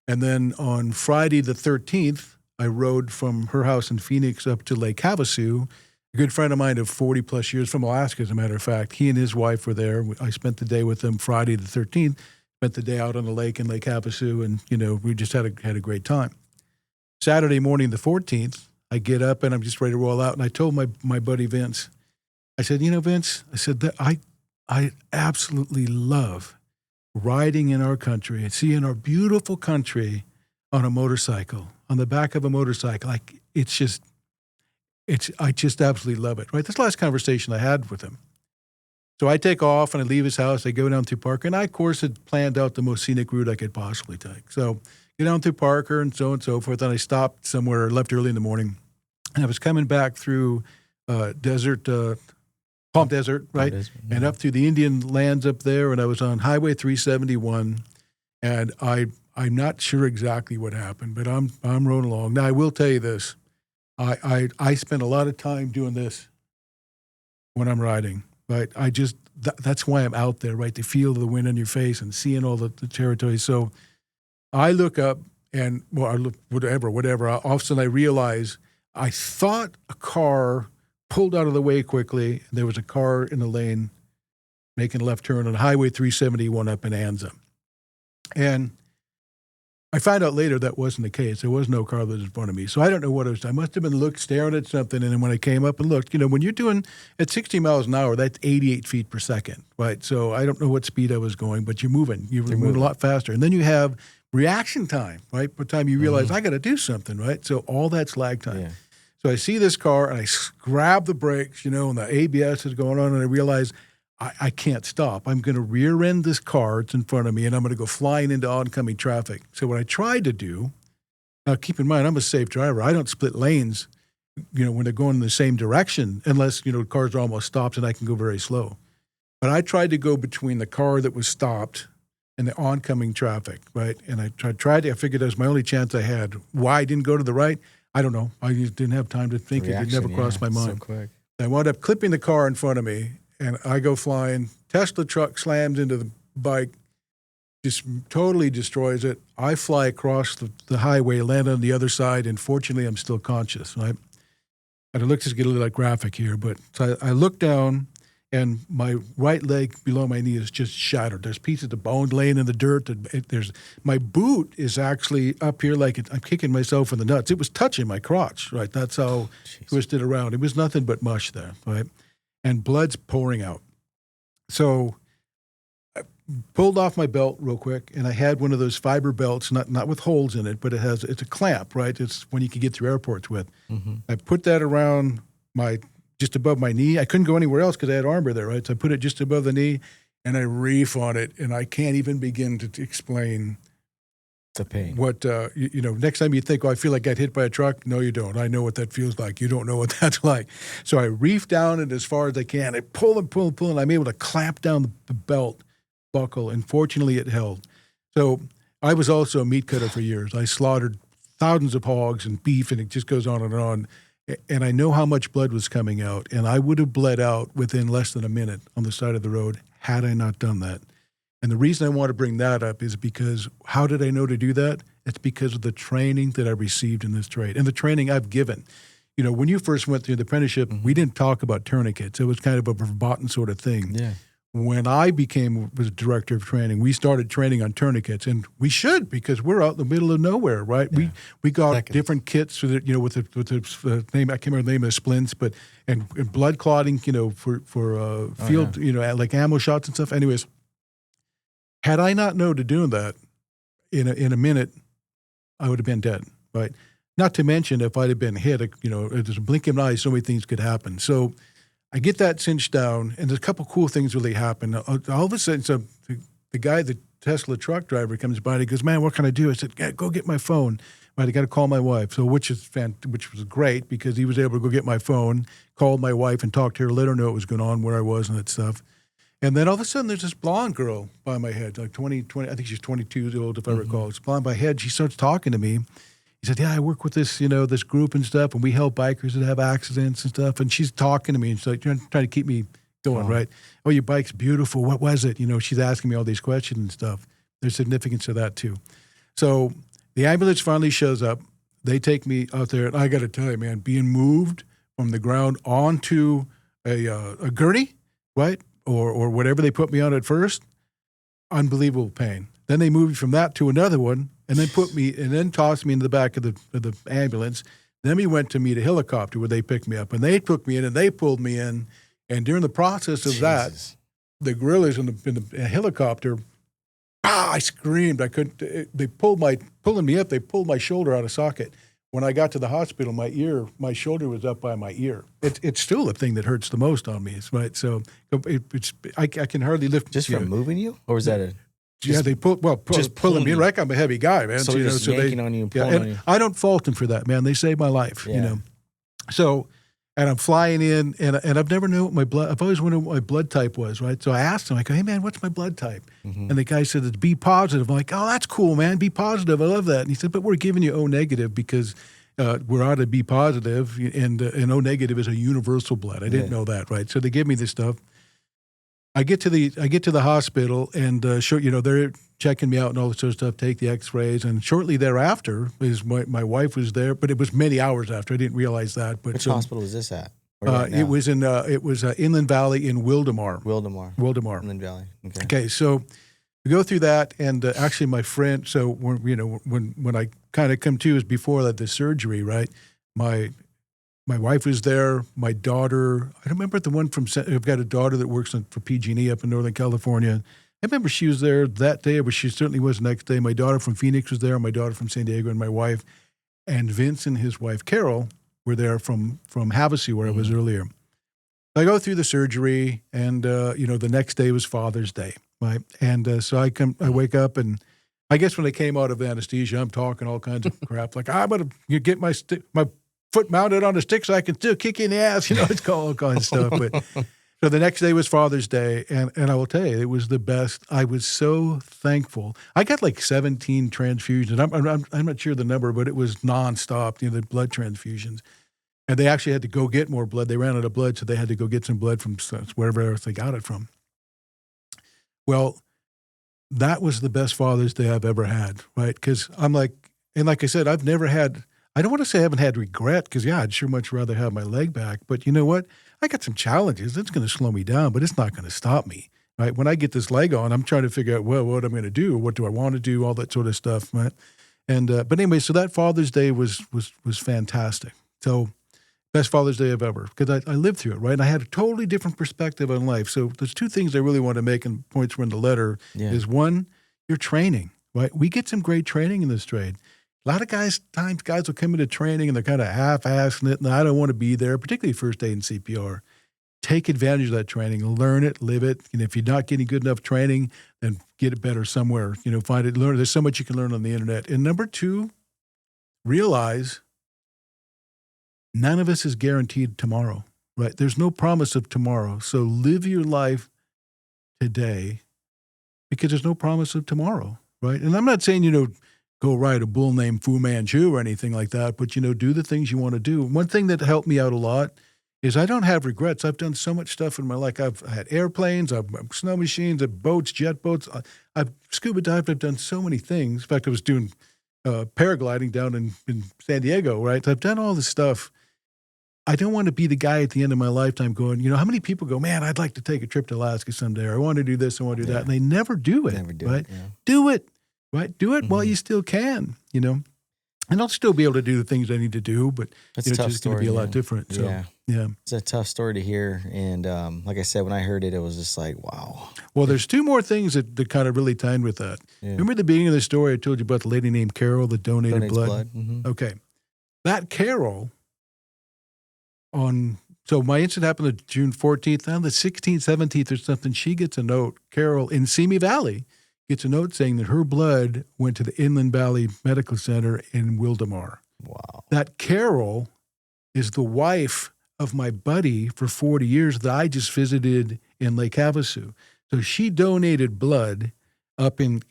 S3: And then on Friday the 13th, I rode from her house in Phoenix up to Lake Havasu. A good friend of mine of 40 plus years from Alaska, as a matter of fact. He and his wife were there. I spent the day with them Friday the 13th, spent the day out on the lake in Lake Havasu, and, we just had a great time. Saturday morning the 14th, I get up and I'm just ready to roll out. And I told my buddy Vince, I said, Vince, I said that I absolutely love riding in our country and seeing our beautiful country on a motorcycle, on the back of a motorcycle. I just absolutely love it, right? That's the last conversation I had with him. So I take off and I leave his house. I go down through Parker, and I, of course, had planned out the most scenic route I could possibly take. So get down through Parker and so forth. And I stopped somewhere, left early in the morning. And I was coming back through Palm Desert, right? And up through the Indian lands up there. And I was on Highway 371. And I'm not sure exactly what happened, but I'm rolling along. Now, I will tell you this. I spend a lot of time doing this when I'm riding, right? That's why I'm out there, right? To feel the wind on your face and seeing all the territory. So I look up and, I look, whatever. All of a sudden I realize I thought a car pulled out of the way quickly. And there was a car in the lane making a left turn on Highway 371 up in Anza. And I found out later that wasn't the case. There was no car that was in front of me. So I don't know what it was. I must have been staring at something. And then when I came up and looked, when you're doing at 60 miles an hour, that's 88 feet per second, right? So I don't know what speed I was going, but you're moving. You're moving a lot faster. And then you have reaction time, right? By the time you realize I got to do something, right? So all that's lag time. Yeah. So I see this car and I grab the brakes, and the ABS is going on, and I realize I can't stop. I'm going to rear end this car that's in front of me, and I'm going to go flying into oncoming traffic. So what I tried to do, now keep in mind, I'm a safe driver. I don't split lanes, when they're going in the same direction, unless, cars are almost stopped and I can go very slow. But I tried to go between the car that was stopped and the oncoming traffic, right? And I figured that was my only chance I had. Why I didn't go to the right, I don't know. I just didn't have time to think. It never crossed my mind. So quick. I wound up clipping the car in front of me, and I go flying. Tesla truck slams into the bike, just totally destroys it. I fly across the highway, land on the other side, and fortunately, I'm still conscious, right? And it looks just get a little like graphic here, but so I look down, and my right leg below my knee is just shattered. There's pieces of bone laying in the dirt. My boot is actually up here like I'm kicking myself in the nuts. It was touching my crotch, right? That's how twisted around. It was nothing but mush there, right? And blood's pouring out. So I pulled off my belt real quick, and I had one of those fiber belts, not with holes in it, but it's a clamp, right? It's one you can get through airports with. Mm-hmm. I put that around just above my knee. I couldn't go anywhere else because I had armor there, right? So I put it just above the knee, and I reef on it, and I can't even begin to explain
S2: the pain.
S3: What, next time you think, I feel like I got hit by a truck. No, you don't. I know what that feels like. You don't know what that's like. So I reef down it as far as I can. I pull, and I'm able to clamp down the belt buckle, and fortunately it held. So I was also a meat cutter for years. I slaughtered thousands of hogs and beef, and it just goes on and on. And I know how much blood was coming out, and I would have bled out within less than a minute on the side of the road had I not done that. And the reason I want to bring that up is because how did I know to do that? It's because of the training that I received in this trade and the training I've given. When you first went through the apprenticeship, we didn't talk about tourniquets. It was kind of a verboten sort of thing.
S2: Yeah.
S3: when I was director of training, we started training on tourniquets, and we should, because we're out in the middle of nowhere, right? Yeah. We got different kits with it, with the name, I can't remember the name of the splints, but and blood clotting, for field, like ammo shots and stuff. Anyways, had I not known to doing that in a minute, I would have been dead, right? Not to mention if I'd have been hit, there's a blink of an eye, so many things could happen. So I get that cinched down, and there's a couple cool things really happen. All of a sudden, the guy, the Tesla truck driver, comes by and he goes, "Man, what can I do?" I said, "Yeah, go get my phone." Right, I got to call my wife. So which was great, because he was able to go get my phone, called my wife and talked to her, let her know what was going on, where I was and that stuff. And then all of a sudden, there's this blonde girl by my head, like 20, I think she's 22 years old, if I recall. She's blonde by head. She starts talking to me. He said, "Yeah, I work with this, this group and stuff, and we help bikers that have accidents and stuff." And she's talking to me, and she's like trying to keep me going, right? "Oh, your bike's beautiful. What was it?" She's asking me all these questions and stuff. There's significance to that too. So the ambulance finally shows up. They take me out there, and I got to tell you, man, being moved from the ground onto a gurney, right, or whatever they put me on at first, unbelievable pain. Then they moved me from that to another one, and then tossed me into the back of the ambulance. Then we went to meet a helicopter where they picked me up, and they took me in and they pulled me in. And during the process of that, the gorillas in the helicopter, I screamed. I couldn't. They pulling me up. They pulled my shoulder out of socket. When I got to the hospital, my shoulder was up by my ear. It's still the thing that hurts the most on me, right? So I can hardly lift.
S2: Just from moving you, or was that a?
S3: They pulling me. Like, I'm a heavy guy, man.
S2: So they're just yanking on you and pulling on you.
S3: I don't fault them for that, man. They saved my life, So, and I'm flying in, and I've never known I've always wondered what my blood type was, right? So I asked him, I go, "Hey, man, what's my blood type?" And the guy said, "It's B positive." I'm like, "Oh, that's cool, man. B positive. I love that." And he said, "But we're giving you O negative because we're out of B positive, and O negative is a universal blood." I didn't know that, right? So they give me this stuff. I get to the hospital, and they're checking me out and all this sort of stuff, take the X-rays, and shortly thereafter is my wife was there, but it was many hours after. I didn't realize that. But
S2: which hospital was this at?
S3: It was in Inland Valley in Wildemar.
S2: Inland Valley.
S3: Okay, so we go through that, and actually my friend. So when I kind of come to is before the surgery, right? My wife was there. My daughter, I don't remember the one I've got a daughter that works for PG&E up in Northern California. I remember she was there that day, but she certainly was the next day. My daughter from Phoenix was there, my daughter from San Diego, and my wife. And Vince and his wife, Carol, were there from Havasu, where I was earlier. I go through the surgery, and, the next day was Father's Day, right? And so I wake up, and I guess when I came out of anesthesia, I'm talking all kinds of crap. Like, I'm going to get my foot mounted on a stick so I can still kick you in the ass. It's called all kinds of stuff. But so the next day was Father's Day, and I will tell you, it was the best. I was so thankful. I got like 17 transfusions. I'm not sure the number, but it was nonstop, the blood transfusions. And they actually had to go get more blood. They ran out of blood, so they had to go get some blood from wherever else they got it from. Well, that was the best Father's Day I've ever had, right? Because I'm like, and like I said, I've never had, I don't want to say I haven't had regret, because, I'd sure much rather have my leg back. But you know what? I got some challenges. It's going to slow me down, but it's not going to stop me, right? When I get this leg on, I'm trying to figure out, what I'm going to do. What do I want to do? All that sort of stuff, right? And but anyway, so that Father's Day was fantastic. So best Father's Day I've ever, because I lived through it, right? And I had a totally different perspective on life. So there's two things I really want to make, and points were in the letter, is one, your training, right? We get some great training in this trade. A lot of guys will come into training and they're kind of half-assing it, and I don't want to be there, particularly first aid and CPR. Take advantage of that training, learn it, live it. And if you're not getting good enough training, then get it better somewhere. Find it, learn. There's so much you can learn on the internet. And number two, realize none of us is guaranteed tomorrow, right? There's no promise of tomorrow. So live your life today, because there's no promise of tomorrow, right? And I'm not saying, go ride a bull named Fu Manchu or anything like that, but, do the things you want to do. One thing that helped me out a lot is I don't have regrets. I've done so much stuff in my life. I've had airplanes, I've snow machines, I've boats, jet boats. I've scuba dived. I've done so many things. In fact, I was doing paragliding down in San Diego, right? I've done all this stuff. I don't want to be the guy at the end of my lifetime going, how many people go, man, I'd like to take a trip to Alaska someday, or I want to do this, I want to do that. And they never do it.
S2: Never do
S3: right?
S2: it. Yeah.
S3: Do it. Right? Do it while you still can, And I'll still be able to do the things I need to do, but
S2: That's
S3: it's just going to be a lot different. So, yeah.
S2: It's a tough story to hear. And like I said, when I heard it, it was just like, wow.
S3: Well, there's two more things that kind of really tie in with that. Yeah. Remember at the beginning of the story, I told you about the lady named Carol that donated blood?
S2: Mm-hmm.
S3: Okay. That Carol so my incident happened on June 14th. On the 16th, 17th or something, she gets a note. Carol in Simi Valley gets a note saying that her blood went to the Inland Valley Medical Center in Wildemar.
S2: Wow.
S3: That Carol is the wife of my buddy for 40 years that I just visited in Lake Havasu. So she donated blood up in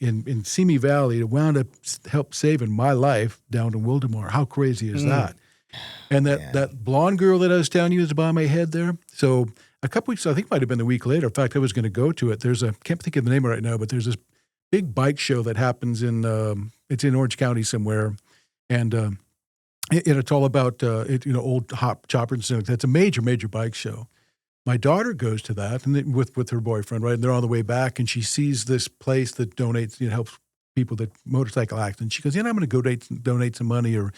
S3: Simi Valley that wound up help saving my life down in Wildemar. How crazy is that? And that blonde girl that I was telling you is by my head there. So a couple weeks, I think it might have been a week later. In fact, I was going to go to it. Can't think of the name right now, but there's this big bike show that happens it's in Orange County somewhere. And it's all about, old hop choppers. That's a major, major bike show. My daughter goes to that and with her boyfriend, right? And they're on the way back and she sees this place that donates, helps people that motorcycle accidents. She goes, I'm going to donate some money or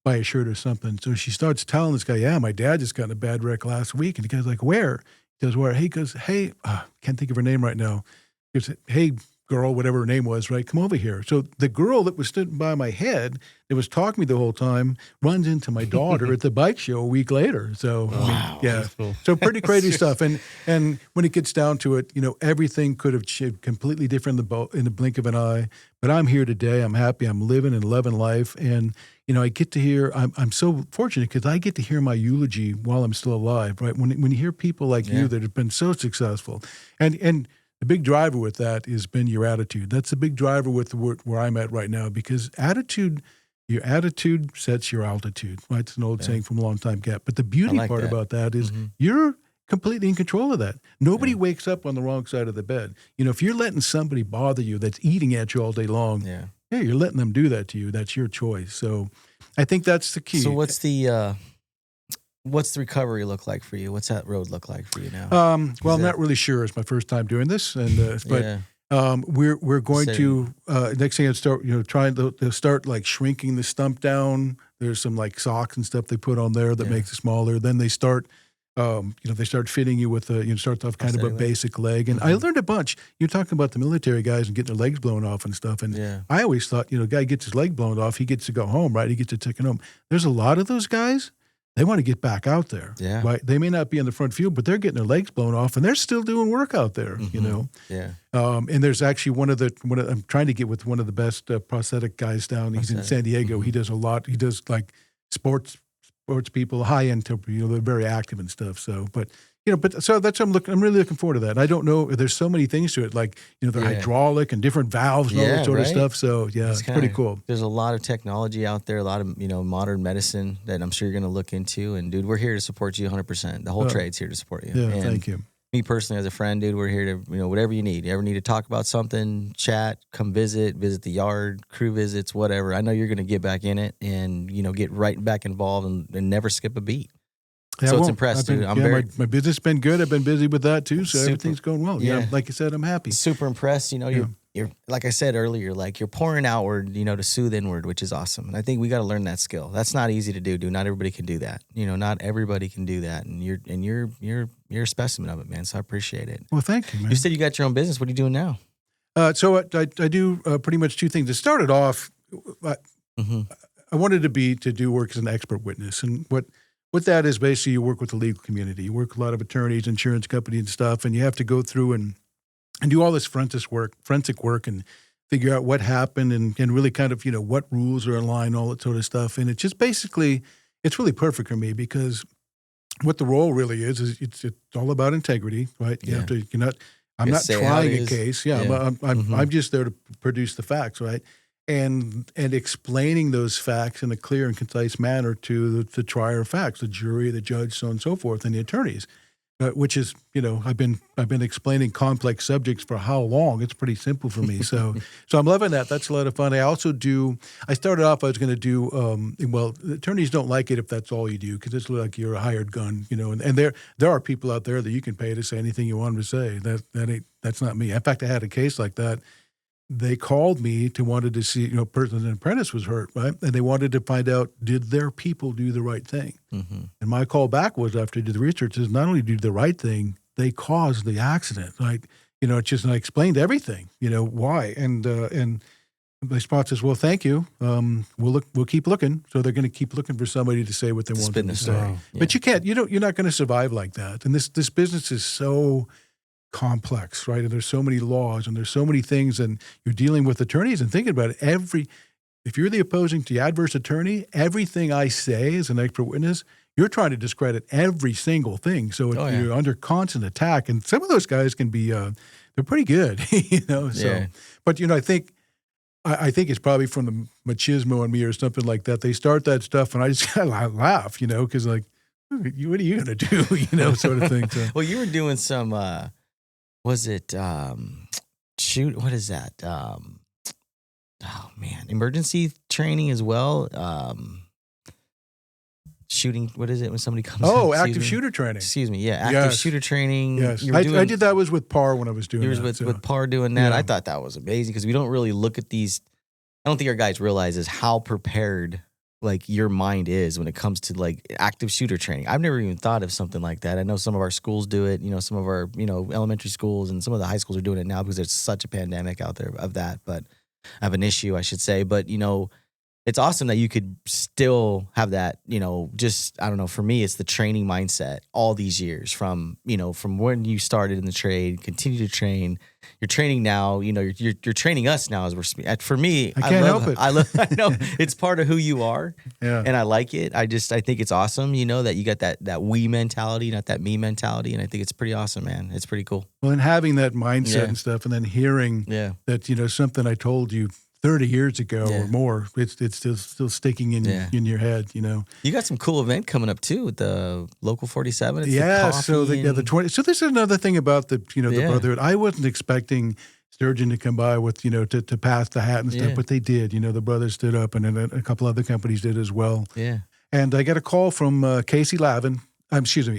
S3: buy a shirt or something. So she starts telling this guy, my dad just got in a bad wreck last week. And the guy's like, where? He goes, where? He goes, hey, can't think of her name right now. He goes, hey, girl, whatever her name was, right? Come over here. So the girl that was sitting by my head that was talking to me the whole time runs into my daughter at the bike show a week later. So,
S2: wow.
S3: Cool. So pretty crazy stuff. And when it gets down to it, everything could have changed completely different in the blink of an eye. But I'm here today. I'm happy. I'm living and loving life. And, I get to hear, I'm so fortunate because I get to hear my eulogy while I'm still alive, right? When you hear people like you that have been so successful and the big driver with that has been your attitude. That's the big driver with where I'm at right now because your attitude sets your altitude. Right? It's an old saying from a long time gap. But the beauty part about that is you're completely in control of that. Nobody wakes up on the wrong side of the bed. If you're letting somebody bother you that's eating at you all day long, you're letting them do that to you. That's your choice. So I think that's the key.
S2: So what's the recovery look like for you? What's that road look like for you now?
S3: I'm not really sure. It's my first time doing this, and we're going to next thing I start trying to start like shrinking the stump down. There's some like socks and stuff they put on there that makes it smaller. Then they start they start fitting you with starts off kind of a basic leg. And I learned a bunch. You're talking about the military guys and getting their legs blown off and stuff. And I always thought a guy gets his leg blown off, he gets to go home, right? He gets to take it home. There's a lot of those guys. They want to get back out there, right? They may not be in the front field, but they're getting their legs blown off, and they're still doing work out there,
S2: Yeah.
S3: And there's actually I'm trying to get with one of the best prosthetic guys down. He's in San Diego. He does a lot. He does like sports people, high end. They're very active and stuff. So, so that's I'm really looking forward to that. I don't know. There's so many things to it, like the hydraulic and different valves and all that sort of stuff. So it's pretty cool.
S2: There's a lot of technology out there, a lot of modern medicine that I'm sure you're going to look into. And dude, we're here to support you 100%. The whole trade's here to support you.
S3: Yeah,
S2: and
S3: thank you.
S2: Me personally, as a friend, dude, we're here to whatever you need. You ever need to talk about something, chat, come visit the yard, crew visits, whatever. I know you're going to get back in it and get right back involved and never skip a beat.
S3: Yeah,
S2: so it's impressive, dude.
S3: My business has been good. I've been busy with that too, so everything's going well. Yeah, like you said, I'm happy.
S2: Super impressed. You're like I said earlier, like you're pouring outward, to soothe inward, which is awesome. And I think we got to learn that skill. That's not easy to do, dude. Not everybody can do that. Not everybody can do that. And you're a specimen of it, man. So I appreciate it.
S3: Well, thank you, man.
S2: You said you got your own business. What are you doing now?
S3: So I do pretty much two things. It started off, I wanted to do work as an expert witness, and what that is basically you work with the legal community. You work with a lot of attorneys, insurance companies and stuff, and you have to go through and do all this forensic work and figure out what happened and really kind of, what rules are in line, all that sort of stuff. And it's just basically, it's really perfect for me because what the role really is it's all about integrity, right? You have to, I'm not trying a case. I'm just there to produce the facts, right? And explaining those facts in a clear and concise manner to the trier of facts, the jury, the judge, so on and so forth, and the attorneys. which is, I've been explaining complex subjects for how long? It's pretty simple for me. So I'm loving that. That's a lot of fun. I started off, I was going to do, attorneys don't like it if that's all you do, because it's like you're a hired gun, and there are people out there that you can pay to say anything you want them to say. That's not me. In fact, I had a case like that. They called me wanted to see, an apprentice was hurt, right? And they wanted to find out, did their people do the right thing? Mm-hmm. And my call back was, after I did the research, is not only do the right thing, they caused the accident. Like, it's just, and I explained everything, why. And my response is, well, thank you. We'll keep looking. So they're going to keep looking for somebody to say what they want them to say. Yeah. But you can't, you're not going to survive like that. And this business is so complex, right? And there's so many laws and there's so many things, and you're dealing with attorneys and thinking about it. If you're the adverse attorney, everything I say as an expert witness, you're trying to discredit every single thing. So you're under constant attack. And some of those guys can be, they're pretty good, So, yeah. But I think it's probably from the machismo in me or something like that. They start that stuff, and I just kind of laugh, because like, what are you going to do, sort of thing. So.
S2: Well, you were doing some. Was it what is that? Emergency training as well. Shooting, what is it when somebody comes?
S3: Oh, active shooter training.
S2: Excuse me, yeah, active shooter training.
S3: Yes, I did that with PAR when I was doing that.
S2: You were with PAR doing that. Yeah. I thought that was amazing, because we don't really look at these. I don't think our guys realize how prepared like your mind is when it comes to like active shooter training. I've never even thought of something like that. I know some of our schools do it, some of our, elementary schools, and some of the high schools are doing it now because there's such a pandemic out there of that, but I have an issue, I should say. But, it's awesome that you could still have that, just, I don't know, for me, it's the training mindset all these years from when you started in the trade, continue to train. You're training now, you're training us now as we're speaking. For me,
S3: I can't help it.
S2: I know it's part of who you are. Yeah. And I like it. I think it's awesome, that you got that we mentality, not that me mentality. And I think it's pretty awesome, man. It's pretty cool.
S3: Well, and having that mindset and stuff, and then hearing that, something I told you 30 years ago or more, it's still sticking in your head,
S2: You got some cool event coming up too with the Local 47.
S3: It's so the 20. So this is another thing about the the Brotherhood. I wasn't expecting Sturgeon to come by with to pass the hat and stuff, but they did. The brothers stood up, and then a couple other companies did as well. Yeah. And I got a call from Casey Lavin.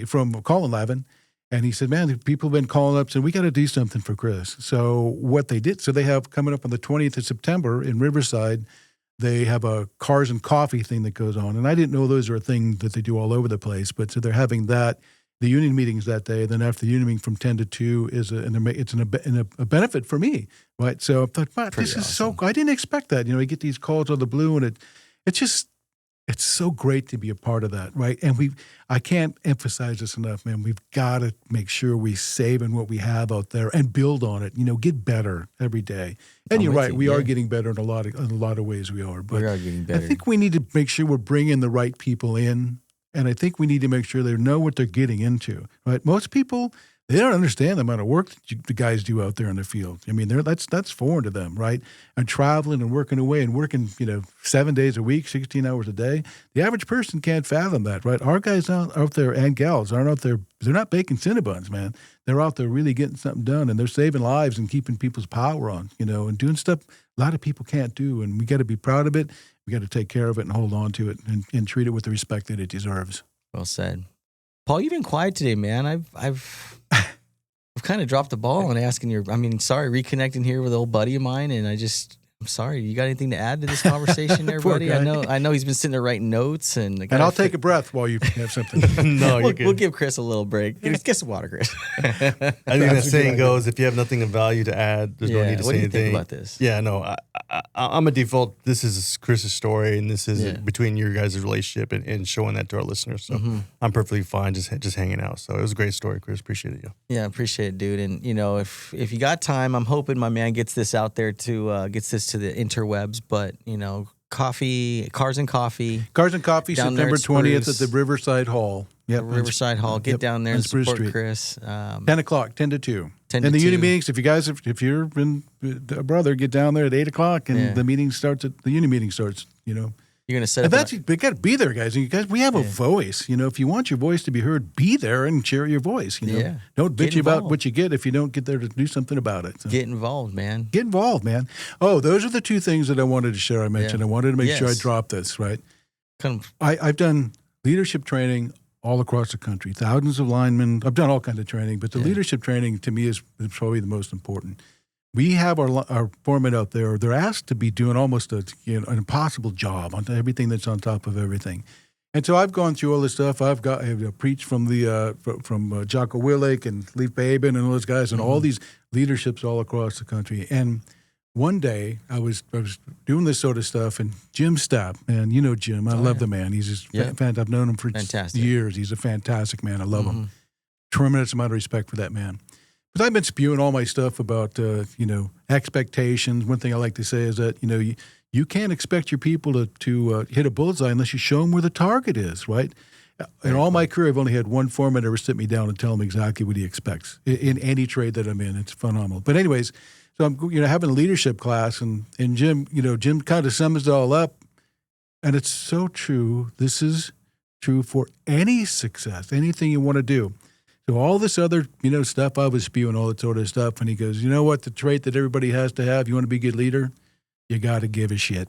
S3: From Colin Lavin. And he said, man, people have been calling up saying, we got to do something for Chris. So what they did, they have coming up on the 20th of September in Riverside, they have a cars and coffee thing that goes on. And I didn't know those are a thing that they do all over the place. But so they're having that, the union meetings that day. Then after the union meeting from 10 to 2 it's a benefit for me, right? So I thought, wow, this is so cool. I didn't expect that. You get these calls out of the blue, and it's so great to be a part of that, right? And I can't emphasize this enough, man. We've got to make sure we save in what we have out there and build on it. get better every day. And you're right, we are getting better in a lot of ways. We are, but
S2: we are getting better.
S3: I think we need to make sure we're bringing the right people in, and I think we need to make sure they know what they're getting into. Right? Most people, they don't understand the amount of work that the guys do out there in the field. I mean, that's foreign to them, right? And traveling and working away and working, 7 days a week, 16 hours a day. The average person can't fathom that, right? Our guys out there and gals aren't out there. They're not baking Cinnabons, man. They're out there really getting something done, and they're saving lives and keeping people's power on, and doing stuff a lot of people can't do. And we got to be proud of it. We got to take care of it and hold on to it and treat it with the respect that it deserves.
S2: Well said. Paul, you've been quiet today, man. I've kind of dropped the ball on asking reconnecting here with an old buddy of mine, and I'm sorry. You got anything to add to this conversation there, buddy? I know he's been sitting there writing notes, and
S3: I'll take a breath while you have something.
S2: No, we'll give Chris a little break. Get some water, Chris.
S1: I think that saying goes, if you have nothing of value to add, there's no need to say anything.
S2: What do you think about this?
S1: Yeah, no, I'm a default. This is Chris's story, and this is between your guys' relationship and showing that to our listeners. So I'm perfectly fine just hanging out. So it was a great story, Chris. Appreciate it, you.
S2: Yeah, appreciate it, dude. And if you got time, I'm hoping my man gets this out there gets this to the interwebs. But Cars and Coffee,
S3: September 20th at the Riverside Hall.
S2: Yep, Riverside Hall. Get down there and support Chris.
S3: 10 o'clock, 10 to 2. And the union meetings, if you're a brother, get down there at 8 o'clock, and the union meeting starts.
S2: You're gonna set
S3: and
S2: up.
S3: We got to be there, guys. And you guys, we have a voice. You know, if you want your voice to be heard, be there and share your voice. You know, don't bitch about what you get if you don't get there to do something about it. So.
S2: Get involved, man.
S3: Get involved, man. Oh, those are the two things that I wanted to share. I mentioned. I wanted to make sure I dropped this right. I've done leadership training all across the country. Thousands of linemen. I've done all kinds of training, but the leadership training to me is probably the most important. We have our foremen out there. They're asked to be doing almost an impossible job on everything that's on top of everything. And so I've gone through all this stuff. I've preached from Jocko Willink and Leif Babin and all those guys and all these leaderships all across the country. And one day I was doing this sort of stuff, and Jim Stapp, and you know Jim, I love the man. He's just fantastic. I've known him for years. He's a fantastic man. I love him. Tremendous amount of respect for that man. But I've been spewing all my stuff about, expectations. One thing I like to say is that, you can't expect your people to hit a bullseye unless you show them where the target is, right? In all my career, I've only had one foreman ever sit me down and tell him exactly what he expects in any trade that I'm in. It's phenomenal. But anyways, so I'm, having a leadership class, and Jim, Jim kind of sums it all up, and it's so true. This is true for any success, anything you want to do. So all this other, stuff I was spewing, all that sort of stuff. And he goes, you know what, the trait that everybody has to have, you want to be a good leader, you got to give a shit.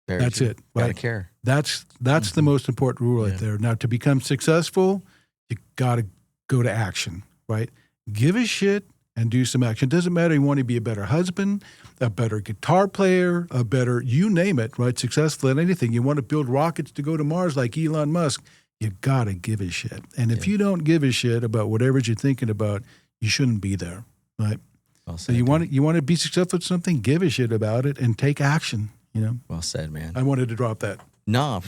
S3: That's it.
S2: Got to care.
S3: That's the most important rule right there. Now, to become successful, you got to go to action, right? Give a shit and do some action. It doesn't matter. You want to be a better husband, a better guitar player, a better, you name it, right? Successful at anything. You want to build rockets to go to Mars like Elon Musk. You got to give a shit. And if you don't give a shit about whatever you're thinking about, you shouldn't be there, right?
S2: Well said,
S3: so you want to be successful at something, give a shit about it and take action,
S2: Well said, man.
S3: I wanted to drop that.
S2: No,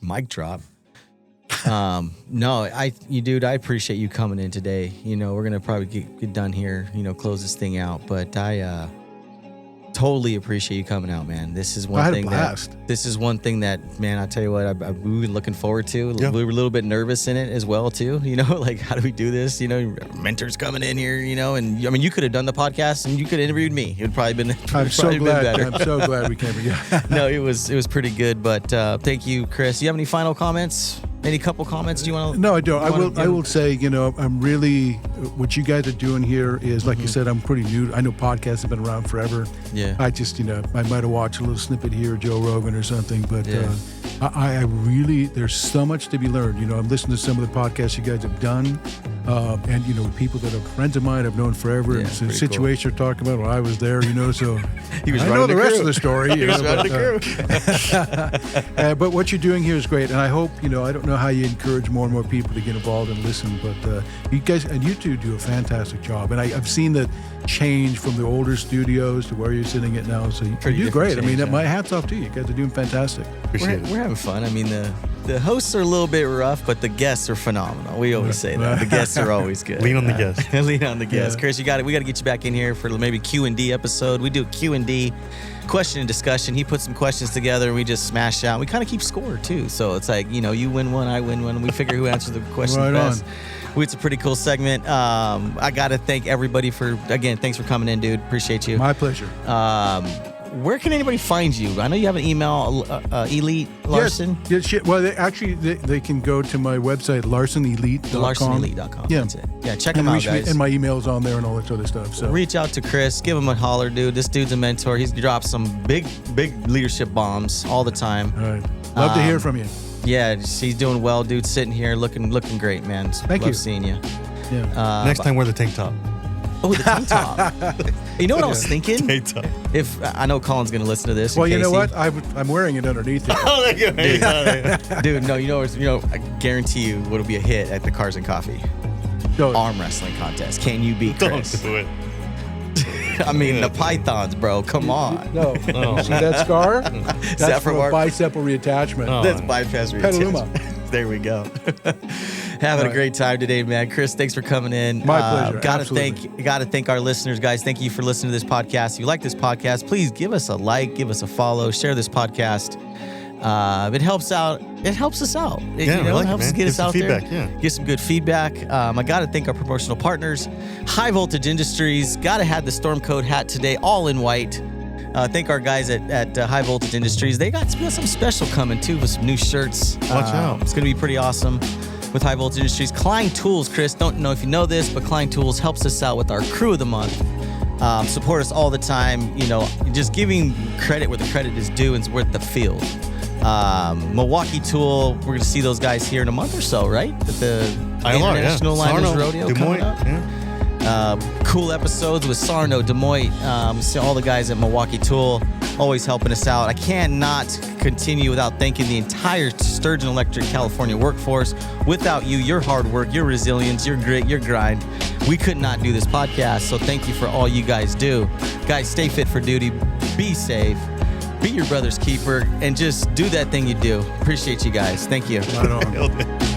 S2: mic drop. Dude, I appreciate you coming in today. We're going to probably get done here, close this thing out. But I totally appreciate you coming out, man. This is one thing that, man, I tell you what, we've been looking forward to. Yeah. We were a little bit nervous in it as well, too. Like, how do we do this? Mentors coming in here, and you could have done the podcast and you could have interviewed me. It would probably been.
S3: I'm so glad we came here.
S2: No, it was pretty good. But thank you, Chris. You have any final comments? Any couple comments? Do you want to?
S3: No, I don't. I will say, I'm really, what you guys are doing here is, like you said, I'm pretty new. I know podcasts have been around forever.
S2: Yeah.
S3: I just, I might have watched a little snippet here, Joe Rogan or something, but I really, there's so much to be learned. I'm listening to some of the podcasts you guys have done, and, people that are friends of mine I've known forever. Yeah, and the situation you're talking about when I was there, so
S2: he was
S3: I know the rest of the story.
S2: He was running the
S3: crew. But what you're doing here is great, and I hope, I don't know how you encourage more and more people to get involved and listen, but you guys, and you two do a fantastic job. And I've seen the change from the older studios to where you're sitting at now. So you do great. Change, my hat's off to you. You guys are doing fantastic.
S2: We're having fun. The hosts are a little bit rough, but the guests are phenomenal. We always say that. The guests are always good.
S1: Lean on the guests.
S2: Lean on the guests. Yeah. Chris, we got to get you back in here for maybe Q&D episode. We do a Q&D, question and discussion. He puts some questions together and we just smash out. We kind of keep score too. So it's like, you win one, I win one, and we figure who answers the question best. It's a pretty cool segment. I got to thank everybody thanks for coming in, dude. Appreciate you.
S3: My pleasure.
S2: Where can anybody find you? I know you have an email, Elite Larson.
S3: Yes. Well, they can go to my website, larsonelite.com.
S2: Larsonelite.com. Yeah. That's it. Yeah, check them out, guys.
S3: And my email's on there and all that sort of stuff. So
S2: reach out to Chris. Give him a holler, dude. This dude's a mentor. He's dropped some big leadership bombs all the time.
S3: All right. Love to hear from you.
S2: Yeah, he's doing well, dude. Sitting here looking great, man.
S3: Thank you.
S2: Love seeing you.
S3: Yeah.
S1: Next time, wear the tank top.
S2: Oh, the tank top. You know what I was thinking?
S1: Tank top.
S2: If I know Colin's going to listen to this.
S3: Well, you know what? I'm wearing it underneath it.
S1: Oh, there you go.
S2: Dude, no, I guarantee you what'll be a hit at the Cars and Coffee arm wrestling contest. Can you beat Chris?
S1: Don't do it.
S2: The pythons, bro. Come on.
S3: No. See that scar? That's from a biceps reattachment.
S2: Oh. That's bypass reattachment. There we go. Having a great time today, man. Chris, thanks for coming in.
S3: My pleasure.
S2: Gotta thank our listeners, guys. Thank you for listening to this podcast. If you like this podcast, please give us a like, give us a follow, share this podcast. It helps out. It helps us out. It helps us get us out there. Get some good feedback. I got to thank our promotional partners, High Voltage Industries. Got to have the Storm Code hat today, all in white. Thank our guys at High Voltage Industries. They got some special coming too with some new shirts.
S1: Watch out.
S2: It's going to be pretty awesome with High Voltage Industries. Klein Tools, Chris, don't know if you know this, but Klein Tools helps us out with our Crew of the Month. Support us all the time. You know, just giving credit where the credit is due and worth the field. Milwaukee Tool, we're going to see those guys here in a month or so, right? At the International Lineman's Rodeo coming up. Cool episodes with Sarno, Des Moines, so all the guys at Milwaukee Tool always helping us out. I cannot continue without thanking the entire Sturgeon Electric California workforce. Without you, your hard work, your resilience, your grit, your grind, we could not do this podcast. So thank you for all you guys do. Guys, stay fit for duty, be safe, be your brother's keeper, and just do that thing you do. Appreciate you guys. Thank you.
S3: Right on.